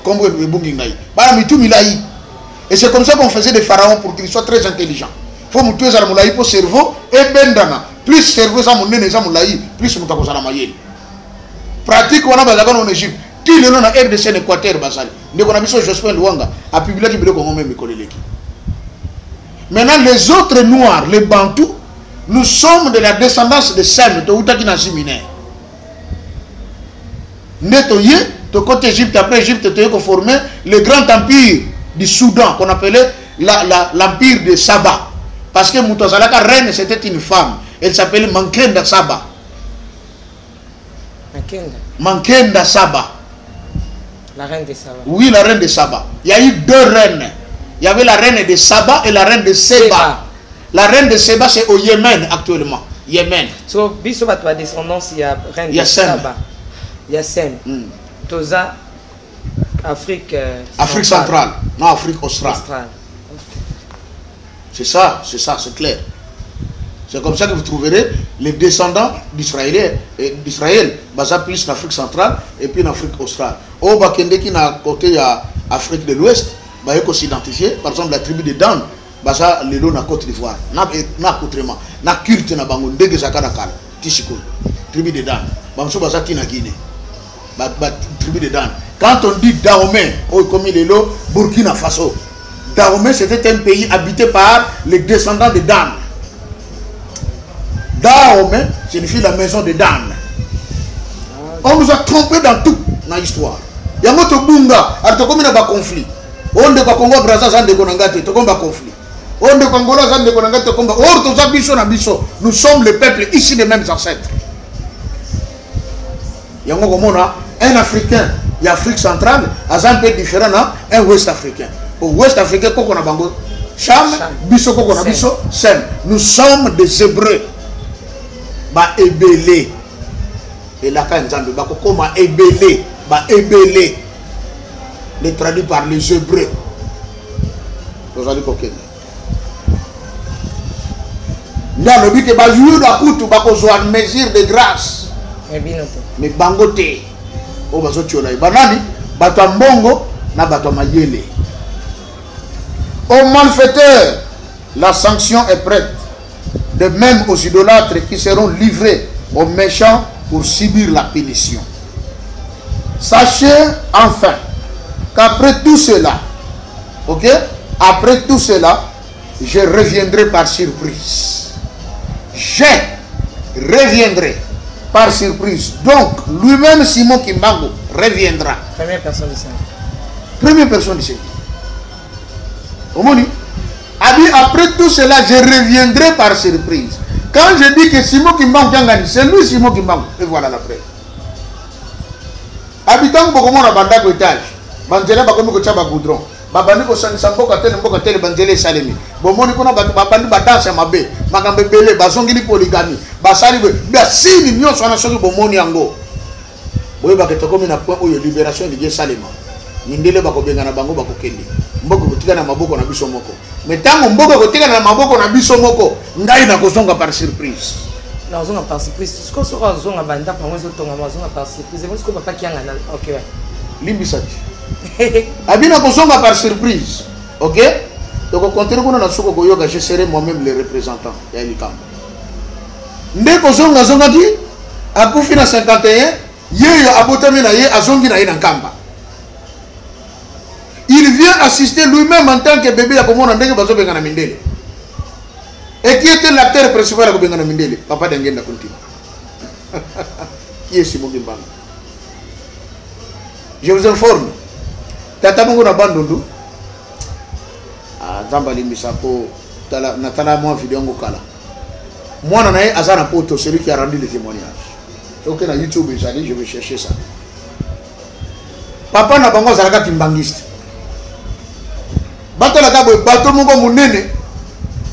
comme le Bungingaï, Bala Mitou Milaï. Et c'est comme ça qu'on faisait des pharaons pour qu'ils soient très intelligents. Il faut mutuer à Moulaï pour cerveau et Bendana. Plus cerveau, ça mon nez, ça Moulaï, plus Moutako Salamayel. Pratique, on a Bazagan en Égypte. Qui le nom na RDC en Équateur basali ndeko na biso Jospin Luanga a publié ki biloko ngomé mikoleleki. Maintenant les autres noirs, les Bantous, nous sommes de la descendance de Sem to utaki na séminaire. Neto yé to côté Égypte après Égypte to formé le grand empire du Soudan qu'on appelait l'empire de Saba parce que Moutazalaka reine c'était une femme Elle s'appelle Mankenda Saba. Mankenda Saba. La reine de Saba. Oui, la reine de Saba. Il y a eu deux reines. Il y avait la reine de Saba et la reine de Seba. La reine de Seba, c'est au Yémen actuellement. Yémen. So, biso bat wa descendance, il y a reine de Saba. Il y a Sem. Toza, Afrique. Afrique centrale. Non, Afrique australe. C'est ça, c'est clair. C'est comme ça que vous trouverez les descendants d'Israël, basés plus en Afrique centrale et puis en Afrique australe. Au Bakende qui n'a côté Afrique de l'Ouest, bah il faut s'identifier. Par exemple, la tribu de Dan, basé le long de la Côte d'Ivoire, n'a autrement, n'a culte na bango ndege zakanakal, tisiko, tribu de Dan, bamso basé tina Guinée, tribu de Dan. Quand on dit Dahomey, comme il est là, Burkina Faso, Dahomey c'était un pays habité par les descendants de Dan. Dahomey signifie la maison de Dan. On nous a trompé dans tout dans l'histoire. Il y a un autre bunga, il y a un conflit. On de Congo Brazza zande konangate to komba conflit. On de Congola zande konangate to komba or to zabiso na biso. Nous sommes le peuple ici des mêmes ancêtres. Yango komona un Africain, il y a Afrique centrale, un peu différent un Ouest africain. Au Ouest africain koko na bango Cham, biso koko na biso Sem. Nous sommes des Hébreux. Ba ebele. Et la kan nzambe ba kokoma ebele, ba ebele. Les traduits par les Hébreux. Vous allez comprendre. Dans le but que vous avez une mesure de grâce. Mais bangote. Au bazo tiola. Banani, bato mbongo na bato mayele. Aux malfaiteurs, la sanction est prête. De même aux idolâtres qui seront livrés aux méchants pour subir la punition. Sachez enfin qu'après tout cela, ok, après tout cela, je reviendrai par surprise. Je reviendrai par surprise. Donc, lui-même, Simon Kimbangu, reviendra. Première personne du Seigneur. Première personne du Seigneur. Après tout cela, je reviendrai par surprise. Quand je dis que Simon Kimbangu a gagné, c'est lui Simon Kimbangu. Et voilà la preuve. Habitant beaucoup de banda étage. Banzela bakomi ko chaba goudron babandi ko sanisa mboka tele banzela salemi bomoni kuna babandi badanse mabe makambe bele bazongili polygamy basali be sini nyonso na soki bomoni yango boye baketo komi na point oyo libération de salema mindele bakobenga na bango bakokende mboka kotika na maboko na biso moko metango mboka kotika na maboko na biso moko ngai na kozonga par surprise na ozonga par surprise ce ko soko ozonga banda pango zotonga mazonga par surprise est-ce que papa kianga na OK limbisati Abina Kosonga par surprise. Ok? Donc, au contraire, je serai moi-même le représentant. Ndé Kosonga Zongaki, à Koufina 51, Yé Abotami Naye, à Zongi Naye Nankamba. Il vient assister lui-même en tant que bébé à Komona Ndenge Bazo Bengana Mindele. Et qui était l'acteur principal à Bengana Mindele? Papa d'Engenda continue. Qui est Simon Kimbangu? Je vous informe. Tata mungu na bandundu zamba limbisa po natala moi vidéo yango kala mwana naye azana poto celui qui a rendu le témoignage donc na YouTube je vais chercher ça papa na bango zalaka kimbangiste bato la kabo bato mungo munene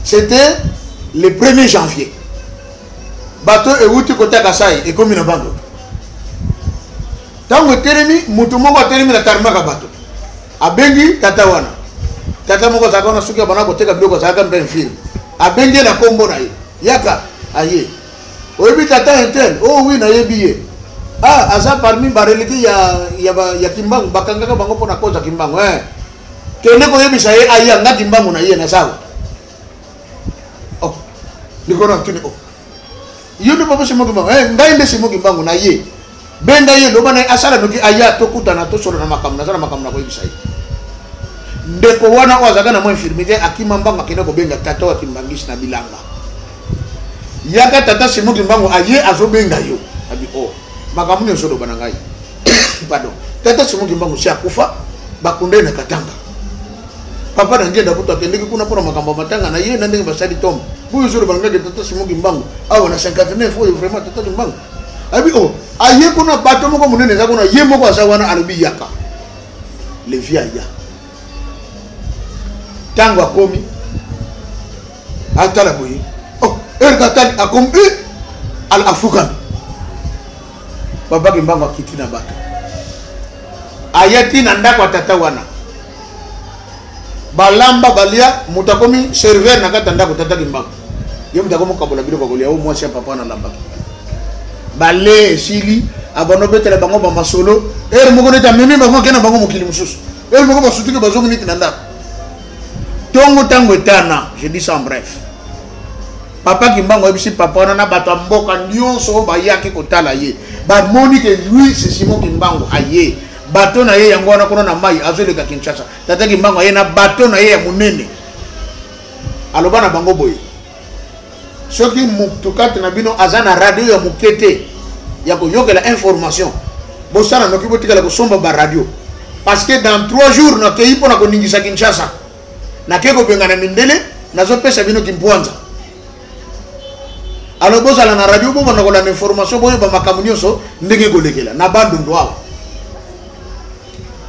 c'était le 1er janvier bato euti kota kasai et comme na bando tango teremi mutu mungo teremi na tarmaka bato abengi tata wana tata moko zakona suki bana koteka biloko zaka mpe film abengi na kombo na ye yaka aye oyebi tata intel oh oui na yebiye aza parmi bareliki ya Kimbangu bakangaka bango pona koza Kimbangu kende koyebisa ye aya nga Kimbangu na ye na sawa oh likona tuni oh yoni papa Simon Kimbangu ngai nde Simon Kimbangu na ye benda ye loba na asala noki aya tokutana to solo na makamna sala makamna ko ibisa ndeko wana wazaka na mo infirmité akima mbanga kena ko benga tata wa Kimbangisi na bilanga yaka tata Simon Kimbangu aye azobenga yo abi oh makamuni solo bana ngai pardon tata Simon Kimbangu si akufa bakunde na Katanga papa na ngenda kuto akendeki kuna pona makambo matanga na ye na ndenge basali tombe Vous sur le banc de Tata Simon Kimbangu. Ah, on a 59 fois vraiment Tata Kimbangu. Abi oh, aye kuna bato moko munene za kuna ye moko asawana alobi yaka. Le via ya. Tango akomi. Atala boyi. Oh, ergatani akomi al African. Baba Kimbangu akiti na bato. Ayati nanda kwa tata wana. Balamba balia mutakomi serveur nakata ndako tata Kimbangu. Ye mutakomo kabola bilo bakolia o mwasi ya papa na lamba. Balé sili abono betele bango ba masolo moko neta mimi bango kena bango mokili mususu moko ba sutike bazongo niti nanda tango etana. Je dis ça en bref. Papa Kimbangu ebisi papa na bato mboka nyonso ba yaki kotala ye ba moni ke lui c'est Simon Kimbangu aye bato na ye yango na kono na mai azoleka Kinshasa tata Kimbangu aye na bato na ye ya munene aloba na bango boye. Soki mutukate na bino azana radio ya mukete ya koyokela information bosana noki botikala kosomba ba radio parce que dans 3 jours na kei pona koningisa Kinshasa na keko bengana mindele nazo pesa bino kimpwanza alo bosala na radio bo na kola information boyo ba makamunyoso ndenge kolekela na bandu ndwa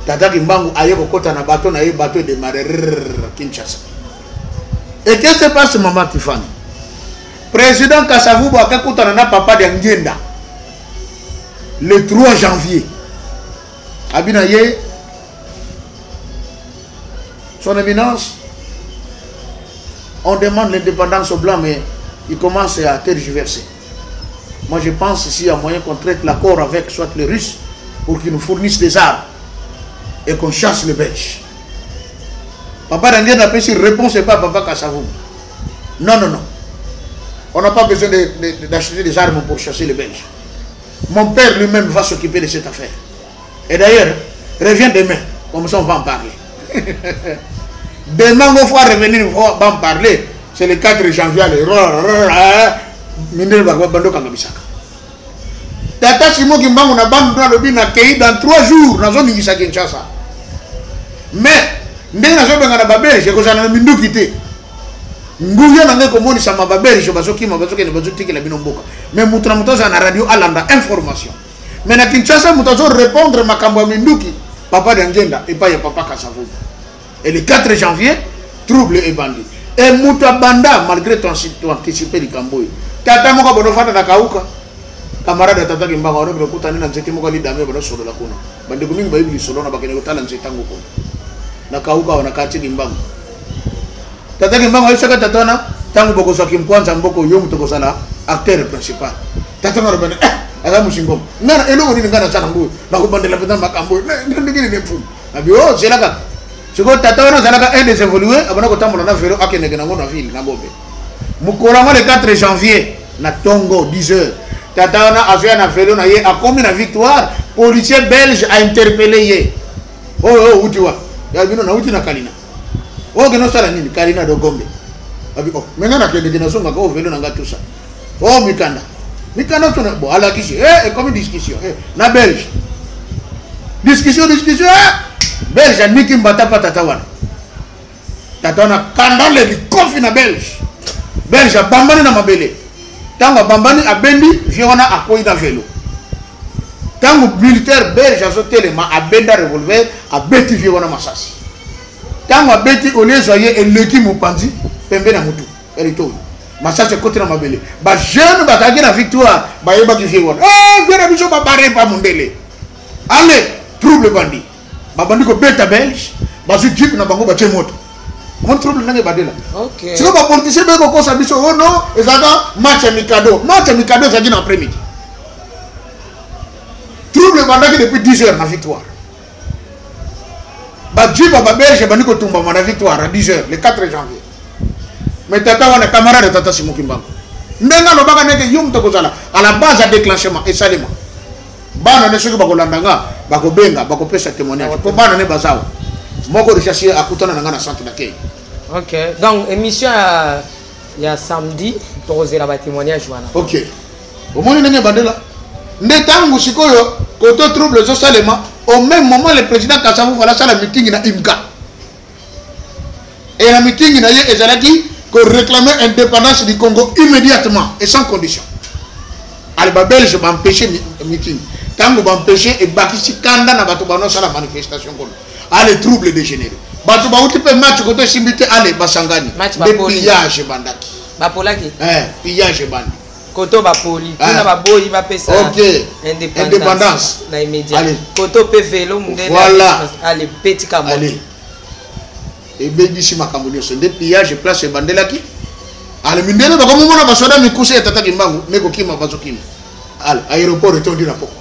tata Kimbangu aye kokota na bateau na ye bateau de marrer Kinshasa. Et qu'est-ce qui se passe maman Tiffany? Président Kasavubu akakutana na papa de Ngenda le 3 janvier. Abinaye, son éminence, on demande l'indépendance aux Blancs, mais il commence à tergiverser. Moi je pense ici y a moyen qu'on traite l'accord avec soit les Russes pour qu'ils nous fournissent des armes et qu'on chasse les Belges. Papa de Ngenda n'a pas réponse et pas papa Kasavubu. Non, non, non. On n'a pas besoin d'acheter des armes pour chasser les Belges. Mon père lui-même va s'occuper de cette affaire. Et d'ailleurs, reviens demain. Comme ça, on va en parler. Demain, on va revenir, on va en parler. C'est le 4 janvier. Tata Simon Kimbangu na bandu na lobi na kei dans 3 jours. Nazo ningisa Kinshasa. Mais, ndenge nazo benga na babelge, kozana na mindu kite. Nguya na ngeko moni sama babelge bazoki mabazoki ne bazotiki la binomboka. Mais mutra mutoza na radio alanda information. Mais na Kinshasa mutazo répondre makambo minduki papa de Ngenda et pas ya papa Kasavubu. Et le 4 janvier, trouble et bandit. Et muta banda malgré ton anticipé du Kamboy. Tata moko bono fata na kauka. Camarade tata Kimbangu oro bekuta nina nzete moko li dame bono solo la kuna. Bande kumingi bayibi solo na bakene kotala nzete ngo kuna. Na kauka wana kati Kimbangu. Tata Kimbangu ayisaka tatana tangu boko so kimpwanza mboko yo mutoko sala acteur principal. Tata ngoro bene ala mushingom. Ngana elo ni ngana sana mbu. Na kubandela peta makambo. Ndingini nemfu. Abi oh zelaka. Siko tata wana zelaka un des évolués abona ko tambola na vélo akene na ngona ville na bombe. Mukola le 4 janvier na Tongo 10h. Tata wana azia na vélo na ye a commis na Victoire, policier belge a interpellé ye. Oh utiwa. Ya bino na uti na Kalina. Oh geno sala nini Kalina do Gombe. Abi oh menga na kende na songa ko vélo na ngatusa. Oh mikanda. Mikanda tuna bo ala kishi comme discussion na belge. Discussion belge niki mbata tata wana. Tata wana kandale li kofi na belge. Belge bambani na mabele. Tango bambani abendi viona akoi na vélo. Tango militaire belge azotelema abenda revolver abeti viona masasi. Tango abeti olezoye eleki mupanzi pembe na mutu elito. Masasi côté na mabele. Ba jeune bataki na Victoire ba yeba ki viona. Viena biso ba bare pa mundele. Allez, trouble bandi. Ba bandi ko beta belge, ba zu jeep na bango ba chemoto. Mon trouble nange badela. OK. Si ba politicien be ko kosa biso oh non, ezaka match amicado. Match amicado ça dit en après-midi. Trouble bandaki depuis 10h na Victoire. Ba jiba ba belge bandi ko tumba na Victoire à 10h le 4 janvier. Mais tata wana camarade de tata Simon Kimbangu. Ndenga no baka neke yum to kozala à la base à déclenchement et salima. Bana ne soki ba kolandanga, ba ko benga, ba ko pesa témoignage. Ko bana ne bazawa. Moko de chercher à kutana na ngana centre d'accueil. OK. Donc émission il y a samedi pour oser la témoignage wana. OK. Au moins ndenge bandela. Ndetangu sikoyo koto trouble zo salema au même moment le président Kasavubu fala sala meeting na Imka. Et la meeting na ye ezalaki que réclamer l'indépendance du Congo immédiatement et sans condition. Les Belges vont empêcher le meeting. Tant que vont empêcher et bakisi kanda na bato bano sala manifestation kono. Allez trouble dégénéré. Bato ba uti pe match côté simité allez basangani. Des pillages bandaki. Ba polaki. Pillage bandi. Koto ba poli. Kuna ba boyi ba pesa. OK. Indépendance. Na immédiat. Allez. Koto pe vélo mundele. Voilà. Allez petit comme. Allez. Et bédisi makambo nyoso des pillages place bandelaki. Ale mindele ba komo mona basoda mikuse ya tata kimbangu neko kima bazo kima. Ale aéroport etondi na poko.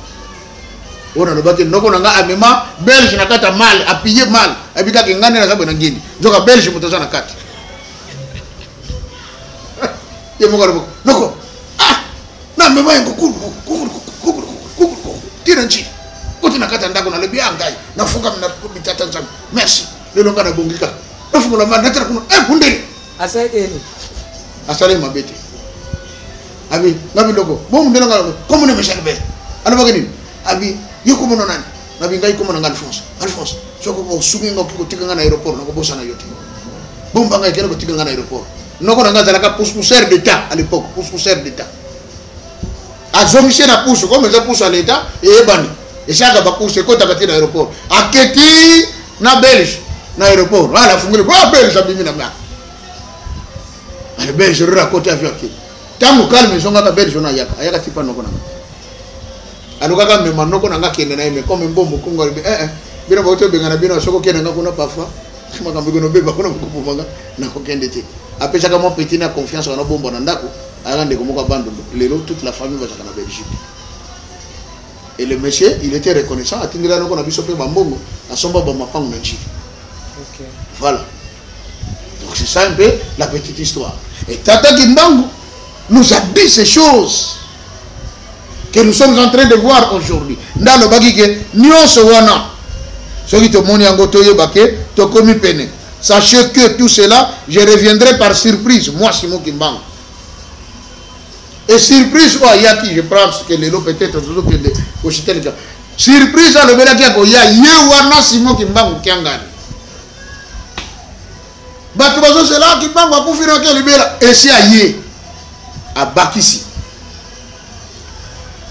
Ona no baki noko nanga amema Belge na kata mal appuyer mal abika kingane na sabu na ngini. Njoka Belge mutaza na kati. Ye moko noko. Ah! Na mema yango kukuru. Tira nchi. Kuti na kata ndako na lebia ngai. Nafunga na bitata nzambe. Merci. Lelo ngana bongika. Nafunga la manda tara kuno. Hundele. Asaideni. Asale mabete abi ngabi loko bom ndena ngalo comme ne mechal be ana bagani abi yoko mono nani nabi ngai ko mono ngal Alphonse soko ko sugi ngok ko tiga ngana aéroport nako bosana yoti bom banga kene ko tiga ngana aéroport noko nga zala ka pousser d'état à l'époque pousser d'état azomisé na pousse comme ça pousse à l'état et bani et chaque ba pousse ko takati na aéroport aketi na Belge na aéroport ala fungule ba Belge abimi na ma ale Belge raconte avion ki tangu calme zonga ka Belge na yaka tipa noko na aluka ka mema noko na ngakende na ime comme mbombo kongo bino ba oto benga na bino soko kende ngakuna parfois kama kambe gono beba kuna kupumanga na ko kende te apesa kama petit na confiance na bombo na ndako agande ko moko bando lelo toute la famille va na Belgique et le monsieur il était reconnaissant atingira noko na biso pe bambongo asomba ba mapango na nchi. OK, voilà. Donc c'est ça un peu la petite histoire. Et Tata Kimbangu nous a dit ces choses que nous sommes en train de voir aujourd'hui. Dans le bagage, nyonso wana. Soki to moni yango toye bake to komi pene. Sachez que tout cela, je reviendrai par surprise, moi Simon Kimbangu. Et surprise quoi yaki, je pense que les lots peut-être toujours que de kochitel. Surprise à le belaki ko ya ye wana Simon Kimbangu kiangani. Bato bazo cela qui bango akufira ke libela esi aye abakisi.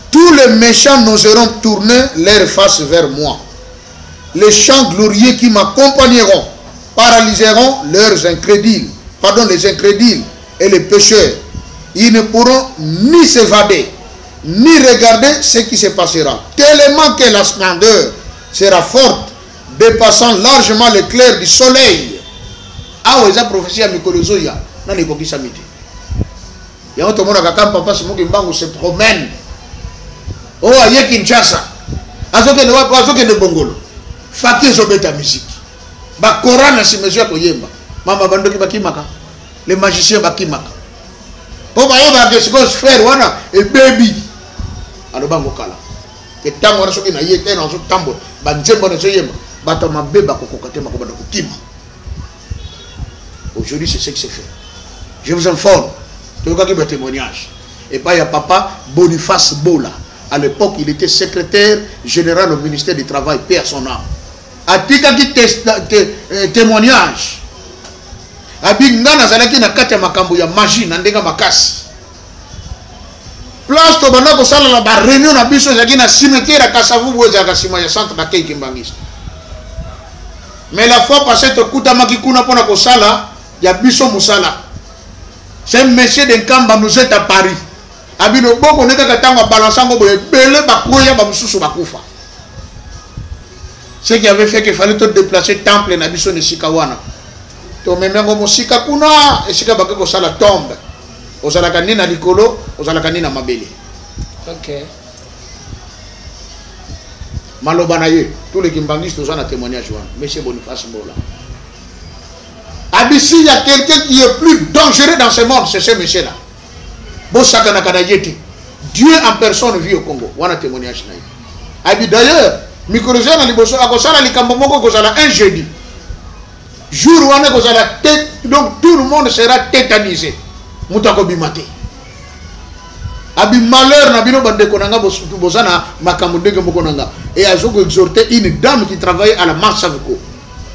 Tous les méchants n'oseront tourner leur face vers moi. Les chants glorieux qui m'accompagneront paralyseront leurs incrédules, les incrédules et les pécheurs. Ils ne pourront ni s'évader, ni regarder ce qui se passera. Tellement que la splendeur sera forte, dépassant largement l'éclair du soleil. Ah ouais, ça prophétie à Mikolozoya, non les boki samedi. Il y a un monde à papa Simon Kimbangu se promène. Oh aye Kinshasa. Azoke ne bongolo. Faki zobeta musique. Ba Coran si monsieur ko yemba. Mama bandoki bakimaka. Les magiciens bakimaka. Po ba yoba que ce qu'on faire wana et baby. Alo bango kala. Que tango na soki na yete na so tambo. Ba nzembo na so yemba. Bato mabeba kokokate makobanda kokima. Aujourd'hui, c'est ce qui s'est fait. Je vous informe. Tu vois qu'il y a un témoignage. Et pas il y a papa Boniface Bola. À l'époque, il était secrétaire général au ministère du Travail, paix à son âme. A tikaki témoignage. Abingana zalaki na kati ya makambo ya magie na ndenga makasi. Place to banda ko sala la ba réunion na biso zaki na cimetière Kasavu boza ka sima ya centre d'accueil Kimbangisa. Mais la fois passée to kutamaki kuna pona ko sala ya biso musala. C'est monsieur de Nkamba nous est à Paris. Abino boko neka katanga balançango boye belé bakoya ba mususu bakufa. Ce qui avait fait qu'il fallait te déplacer temple na biso ne sikawana. To memengo musika kuna esika bakeko sala tombe. Ozala kanina likolo, ozala kanina mabele. OK. Malobanaye, tous les Kimbangistes ont un témoignage. Monsieur Boniface Bola. Abissi, il y a quelqu'un qui est plus dangereux dans ce monde, c'est ce monsieur-là. Bosaka Kanayeti. Dieu en personne vit au Congo. On a un témoignage. D'ailleurs, Mikorozana Liboso, Akosala Likambomoko, Kozala un jeudi. Jour où on a Kozala tête, donc tout le monde sera tétanisé. Moutako Bimate. Abi malheur na bino bande konanga bozana makambo ndenge mokonanga et azoko exhorter une dame qui travaille à la marche avec vous.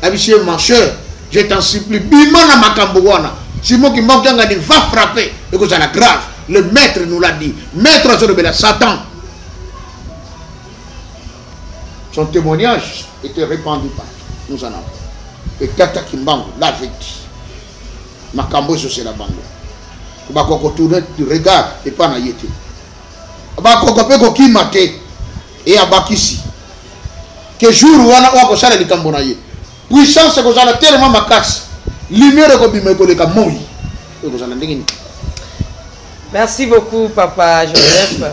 Abi c'est ma chère, je t'en supplie bima na makambo wana Simon Kimbangu va frapper et que ça la grave. Le maître nous l'a dit. Maître sur le Satan. Son témoignage était répandu par nous en avons. Et Tata Kimbangu l'avait dit. Makambo c'est la bango. Tu vas tourner du regard et pas na yete. Bakoko ki mate et abakisi. Que jour wana wako sala likambo na ye. Puissance ko sala tellement makasi. Lumière ko bima ko le kamoyi. Ko sala ndengini. Merci beaucoup Papa Joseph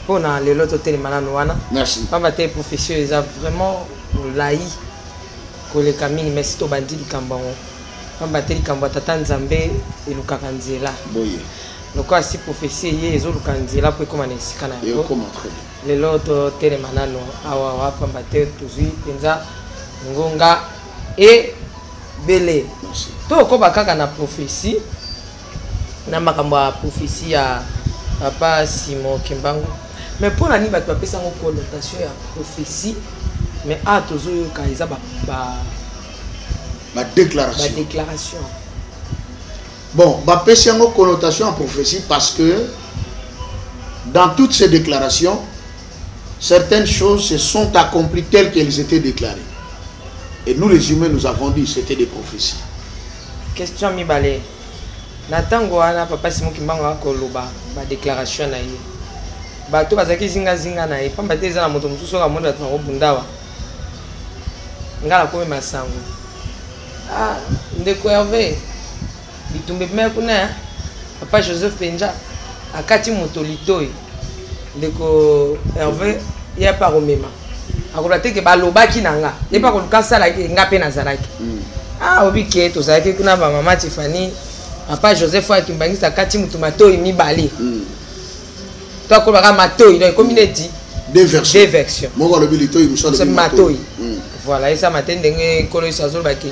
pour le lot hôtel Mananoana. Merci. Papa tes professeurs ils ont vraiment laï ko le kamini merci to bandi likambango. Papa tes likambo tata Nzambe et lukakanzela. Boye. Donc si professeur yé ezo lukanzela pour comment esikana yo. Et comment très bien. Le lot hôtel Manano awa papa tes tozui penza ngonga et belé. Merci. To ko bakaka na prophétie. Na makambo ya prophétie ya Papa Simon Kimbangu. Mais pour la ni ba pesa ngo connotation ya prophétie mais a tozo ka eza ma déclaration. La déclaration. Bon, ba pesa ngo connotation en prophétie parce que dans toutes ces déclarations certaines choses se sont accomplies telles qu'elles étaient déclarées. Et nous les humains nous avons dit c'était des prophéties. Question mi balé. Natango wana Papa Simon Kimbangu akoloba ba déclaration na ye. Bato bazaki zinga na ye pamba teza na moto mususu ka mondo atwa obundawa. Ngala ko masango. Ah, ndeko Hervé. Bitumbe me kuna Papa Joseph Penja akati moto litoi. Ndeko Hervé ya pa romema. Akola teke balobaki nanga. Ye pa ko lukasala ki ngape na zalaki. Ah, obike to zalaki kuna ba mama Tiffany. Papa Joseph a kimbangisa kati mutu matoi mibali. Toi ko baka matoi donc comme il dit deux versions. Deux versions. Moko lobi litoi muso lobi matoi. Voilà, et ça matin ndenge kolo isazo baki.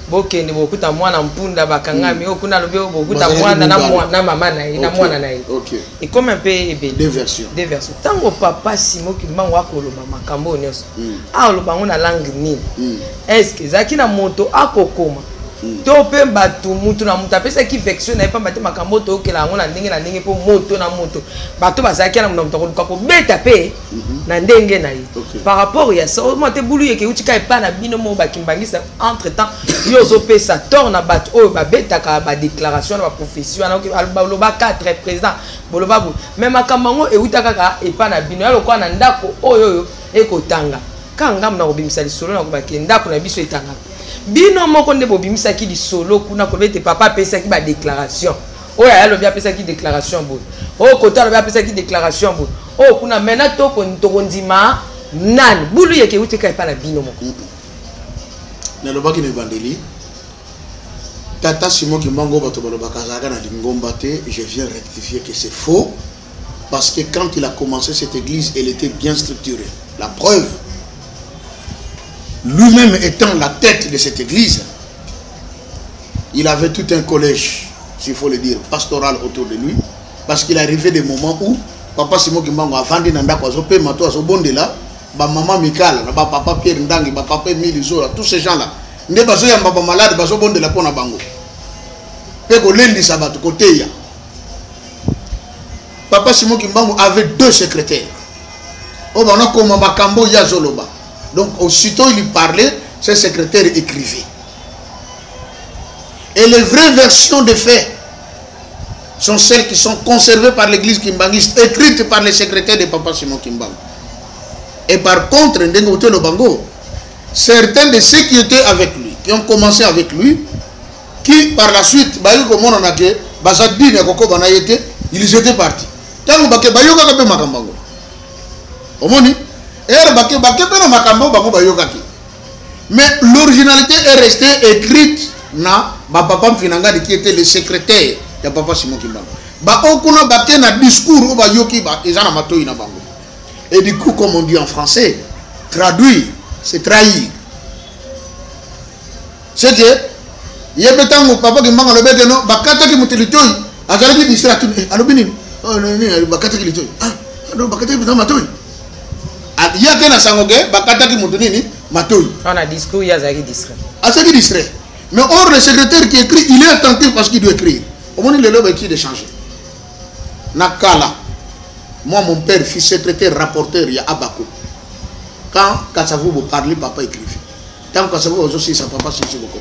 Bokende bokuta mwana mpunda bakangami okuna lobi bokuta mwana na mama na ina mwana na ye. OK. Et comme un peu ébé. Deux versions. Deux versions. Tango Papa Simon Kimbangu akoloba makambo nyonso. Ah loba ngona langue nini? Est-ce que zaki na moto akokoma? To pe batu mutu na mutu apesa ki vection na epamba te makambo to okela ngo na ndenge po moto na moto bato bazaki na mutu ko ko beta pe na ndenge na ye par rapport ya ça mo te bulu yeke utika epa na bino mo bakimbangisa entre temps yo zo pesa tor na bato o ba beta ka ba déclaration na ba profession na ba loba 4 président boloba bu même makambo e utaka ka epa na bino ya lokwa na ndako oyo ekotanga kanga mna kobimisa lisolo na ko ndako na biso etanga bino moko nde bobimisa ki di solo kuna ko bete papa pesa ki ba déclaration oya lo bia pesa ki déclaration bo o kota lo bia pesa ki déclaration bo o kuna mena to ko ndima nan bulu yeke utika epa na bino moko na lo baki ne bandeli Tata Simon Kimbangu bato balo bakazaka na dingomba te je viens rectifier que c'est faux parce que quand il a commencé cette église elle était bien structurée la preuve lui-même étant la tête de cette église, il avait tout un collège, s'il faut le dire, pastoral autour de lui, parce qu'il arrivait des moments où Papa Simon Kimbangu a vendu dans Ndako, a mato, a bonde là, maman Mikal, papa Pierre Ndangi, papa Milizo, tous ces gens-là, ne pas y avoir malade, pas bonde là pour na bango. Pego lundi sabat côté ya. Papa Simon Kimbangu avait deux secrétaires. Oh ben on a comme Makambo ya Zoloba. Donc aussitôt il parlait, ses secrétaires écrivaient. Et les vraies versions des faits sont celles qui sont conservées par l'église kimbangiste, écrites par les secrétaires de Papa Simon Kimbangu. Et par contre, certains de ceux qui étaient avec lui, qui ont commencé avec lui, qui par la suite, ils étaient partis. Mais l'originalité est restée écrite na papa Mfinanga qui était le secrétaire de Papa Simon Kimbangu. On a un discours et du coup, comme on dit en français, traduire, c'est trahir. C'est que il y a un papa qui m'a dit que non, bakata qui m'a dit azali qui distrait tout alobini oh non bakata qui dit ah non bakata qui m'a dit il y a qu'un sangoge bakata qui m'a dit matoi on a discours il y a zaki distrait azali distrait Mais or, le secrétaire qui écrit, il est attentif parce qu'il doit écrire. Au moins, il est là écrit de changer. Nakala. Moi, mon père, fils secrétaire, rapporteur, il y a Abako. Quand Kassavou vous parle, papa écrit. Tant que Kassavou vous aussi, sa papa, c'est beaucoup.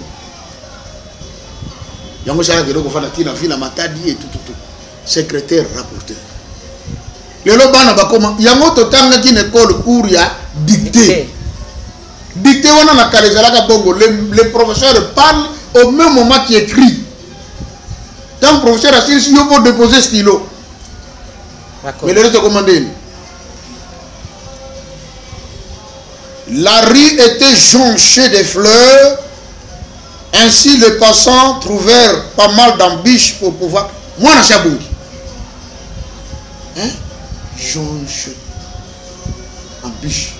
Yango Sala Gelo Kofa la fille, la matadi et tout. Secrétaire, rapporteur. Le lobana bakoma. Yango totanga qui école cours ya dicté. Dicté wana na kalezalaka bongo. Les professeurs parlent au même moment qu'il écrit. Tant le professeur a dit, il faut déposer stylo. Mais le reste est commandé. La rue était jonchée de fleurs. Ainsi, les passants trouvèrent pas mal d'embûches pour pouvoir. Moi, je sais hein? Jonchée. Embûche.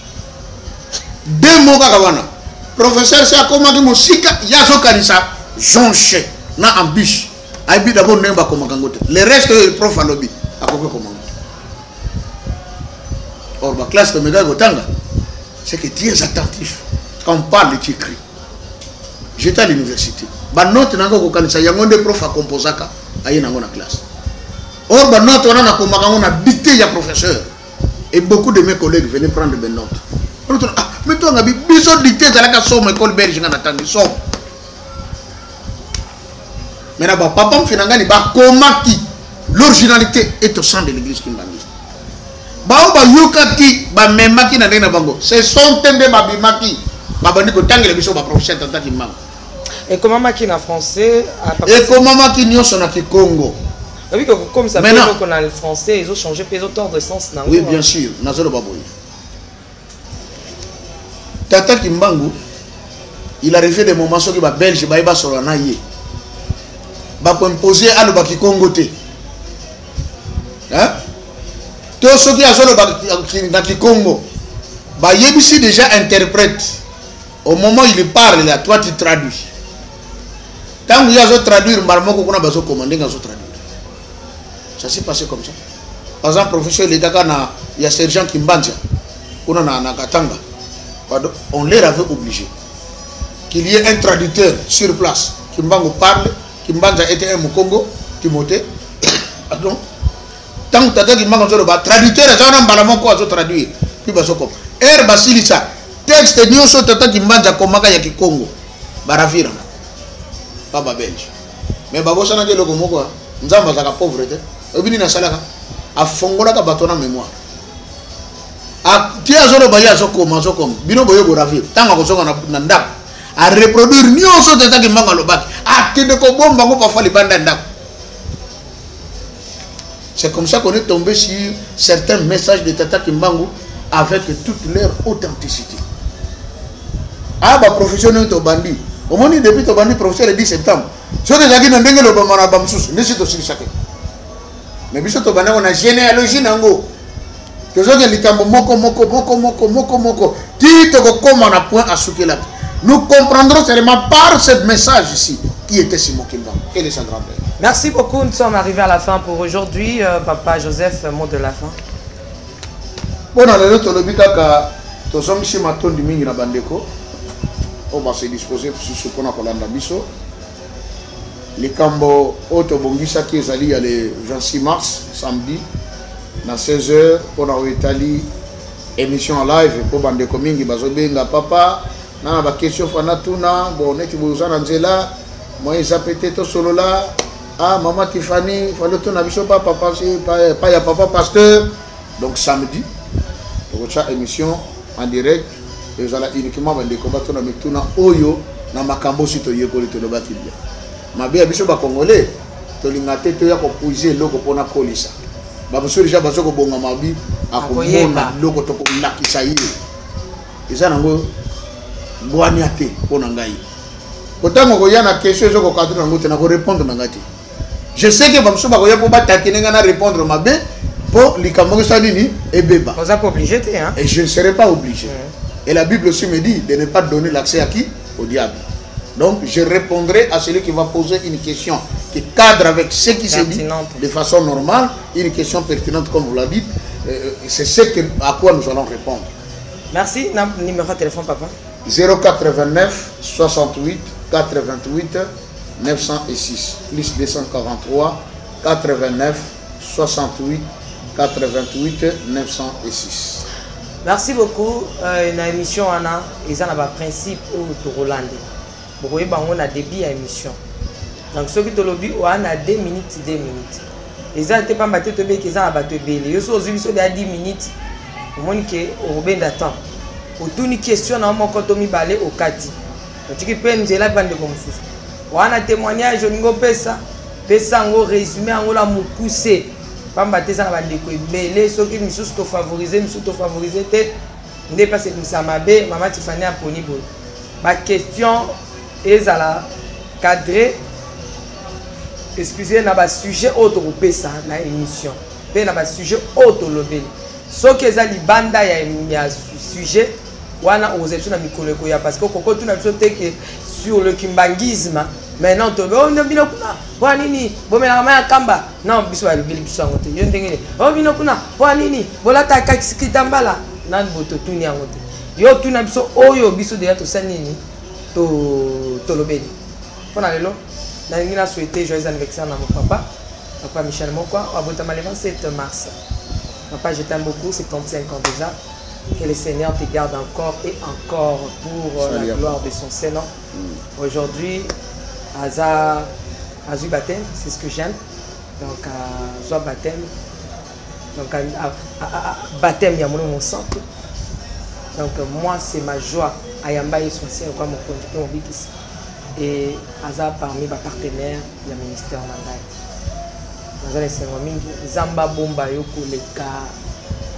Deux mots kakawana. Professeur, c'est comment que mon sika yazo kanisa jonchée. Na embûche. Aibi d'abord n'emba comme kangote. Le reste, le prof a lobby. A quoi comment? Or, ma classe de Mega Gotanga, c'est que tu es attentif. Quand on parle, tu écris. J'étais à l'université. Bah, note, il y a des profs à composaka. Il y a une classe. Or, bah, note, on a dicté, il y a professeur. Et beaucoup de mes collègues venaient prendre des notes. Ah, mais toi, on a besoin de dicter, dans la somme, école belge, on a attendu, somme. Maintenant, papa me fait un gars, comment qui l'originalité est au sein de l'église kimbangiste. Baoba yukaki ba memaki na ndena bango. Ce sont tende ba bimaki. Ba bandi ko tangela biso ba professeur tata kimbango. Et comment maki na français et comment maki nyoso na kikongo. Oui, comme ça fait qu'on a le français, ils ont changé ils ont tort de sens na. Oui, bien sûr, nazolo baboyi. Tata kimbango, il arrivait des moments où ba belge ba iba solo na ye. Ba ko imposer alo ba kikongo te. Hein? Tous ceux qui sont dans le Congo, Yébissi déjà interprète. Au moment où il parle, là, toi tu traduis. Tant que tu as traduit, tu as commandé, tu as traduit. Ça s'est passé comme ça. Par exemple, professeur, il y a sergent Kimbanza, on les avait obligés. Qu'il y ait un traducteur sur place. Kimbango parle, Kimbanza était un Mukongo, Timothée. Pardon. Tant que tu as dit que traducteur, tu as traduire. Puis tu as dit que Basilisa, texte de Nyoso Tata Kimbanza Komaka Yaki Congo. Baravira. Papa belge. Mais Babosa n'a pas de Komoko. Nous avons la pauvreté. Et puis nous avons a fongola ka batona mémoire. A tia zolo baya zoko mazoko. Bino boyo boravir. Tanga ko zonga na ndako. A reproduire Nyoso Tata Kimbanza lobaki. A tinde ko bomba ko pa fali banda ndako. C'est comme ça qu'on est tombé sur certains messages de Tata Kimbangu avec toute leur authenticité. Ah, bah, professionnel de bandit. Au moins, depuis ton bandit, professeur le 10 septembre. Si on a dit que nous avons un bamsous, nous sommes aussi chacun. Mais si on a une généalogie, nous avons moko. Comment on a point à souquer là. Nous comprendrons seulement par ce message ici qui était Simon Kimbangu et les grand-père. Merci beaucoup, nous sommes arrivés à la fin pour aujourd'hui. Papa Joseph, mot de la fin. Bon, on a le Tolobika, tu sommes ici maintenant du Mingi na Bandeko. On va se disposer sur ce qu'on a pour l'Andabiso. Les Cambo Otobongisa qui est allé le 26 mars, samedi, à 16h, on a Italie, émission en live pour Bandeko Mingi, Bazobenga Papa. On a des questions, Fanatuna, bon, on est besoin d'Angela, moi, ils appellent tout solo là. Ah, maman Tiffany, il fallait que tu papa, pas ya papa pasteur. Donc samedi, on a une émission en direct. Et vous allez uniquement des combats na Oyo, na Makambo si tu y es collé te le bâti bien. Ma bien, biso ba congolais, to lingate to ya ko puiser loko pona kolisa. Ba biso déjà bazo ko bonga mabi akomona loko to ko lakisa yi. Eza nango boani ate pona ngai. Kotango ko yana question zo ko kadru nango te na ko répondre na ngati. Je sais que Bamsou Bagoya pour battre répondre ma bé pour les Camerounais et Beba. On n'est pas obligé, hein? Et je ne serai pas obligé. Et la Bible aussi me dit de ne pas donner l'accès à qui? Au diable. Donc je répondrai à celui qui va poser une question qui cadre avec ce qui se dit de façon normale, une question pertinente comme vous l'avez dit. C'est ce à quoi nous allons répondre. Merci. Numéro de téléphone, papa? 089 68 88 906 plus 243 89 68 88 906. Merci beaucoup. Une émission Anna, ils ont un principe ou de Roland. Vous voyez, on a débit à émission. Donc ceux qui te lobby, on a 2 minutes, 2 minutes. Ils ont été pas battus de qu'ils ont abattu belé. Ils sont aussi à 10 minutes. Au moins que au ben d'attente. Pour toute une question, on a mon compte mi balé au Kati. Tu qui peine j'ai la bande de confus. On a témoignage, on a pesa, pesa on résumé, on a mon poussé. Pas battre ça va décoller. Belé ceux qui me sont favorisés, me sont favorisés. N'est pas cette misamabe, maman Tiffany a poni boy. Ma question est à la cadré. Excusez, n'a sujet autre ou pesa na émission. Pe n'a sujet autre lobel. Ce que ça libanda ya sujet wana osetu na mikolo ko ya parce que koko tu na biso te que sur le kimbangisme maintenant to on ne bino kuna wa nini bomela ma kamba non biso ba libili biso ngote yo ndengene o bino kuna wa nini bolata ka kitambala nan boto tuni ngote yo tu na biso oyo biso de to sanini to lobeli pona lelo na ngina souhaiter joyeux anniversaire na mon papa Michel Mokwa abotama le 27 mars. Papa, je t'aime beaucoup, c'est 35 ans déjà. Que le Seigneur te garde encore et encore pour la gloire de son Seigneur. Aujourd'hui, Aza eu baptême, c'est ce que j'aime. Donc, Aza baptême. Donc, baptême, il y a mon sang. Donc, moi, c'est ma joie. Ayamba et son Seigneur, comme mon conducteur, mon bikis. Et Aza parmi mes partenaires, le ministère Nangai. Zamba bomba yoko leka,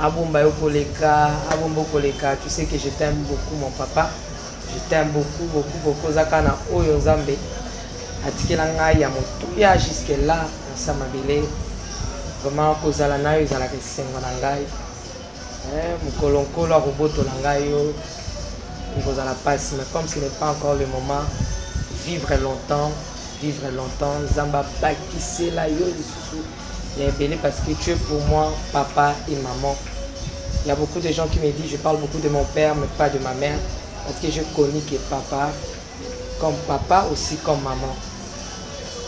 abomba yoko leka, abombo koleka. Tu sais que je t'aime beaucoup mon papa. Je t'aime beaucoup, beaucoup, beaucoup. Zakana oyo zambe. Atikela ngai ya motuya jusque là, ça m'a belé. Vraiment kozala na yo zala kesengo na ngai. Mukolonkolo roboto na ngai yo. Kozala passe, mais comme ce n'est pas encore le moment, vivre longtemps. Zamba bakissé la yo il y a belé parce que tu es pour moi papa et maman. Il y a beaucoup de gens qui me disent je parle beaucoup de mon père mais pas de ma mère parce que je connais que papa comme papa aussi comme maman.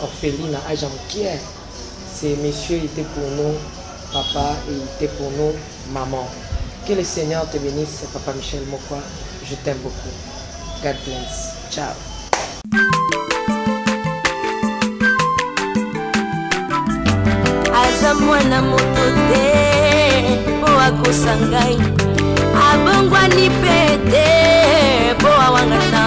Orpheline à Jean-Pierre, ces messieurs étaient pour nous papa et étaient pour nous maman. Que le Seigneur te bénisse papa Michel Mokwa, je t'aime beaucoup. God bless. Ciao. Aza mwana moto te po akosa ngai abongwani pete po awangana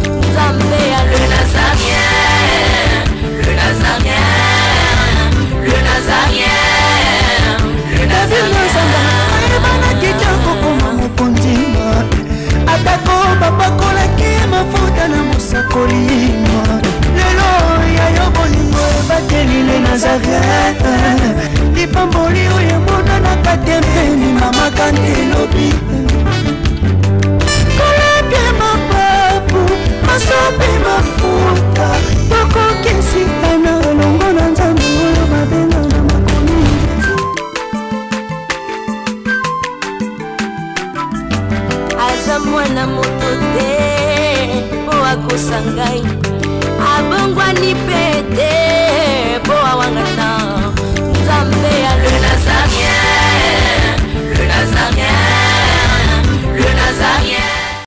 Nzambe ya le Nazarien, le Nazarien, le Nazarien, le Nazarien. Ebana kitoko koma mokondima atako bapakolaki mafuta na mosakolima lelo ya yo bolingo ebateli le Nazareth lipamboli oyo emonanaka te mpeni mama kandi elobi koleke mapapu masope mafuta tokokisika na elongo na Nzambe oyo babenga na makomi aza mwana moto te po akosa ngai abongwani pete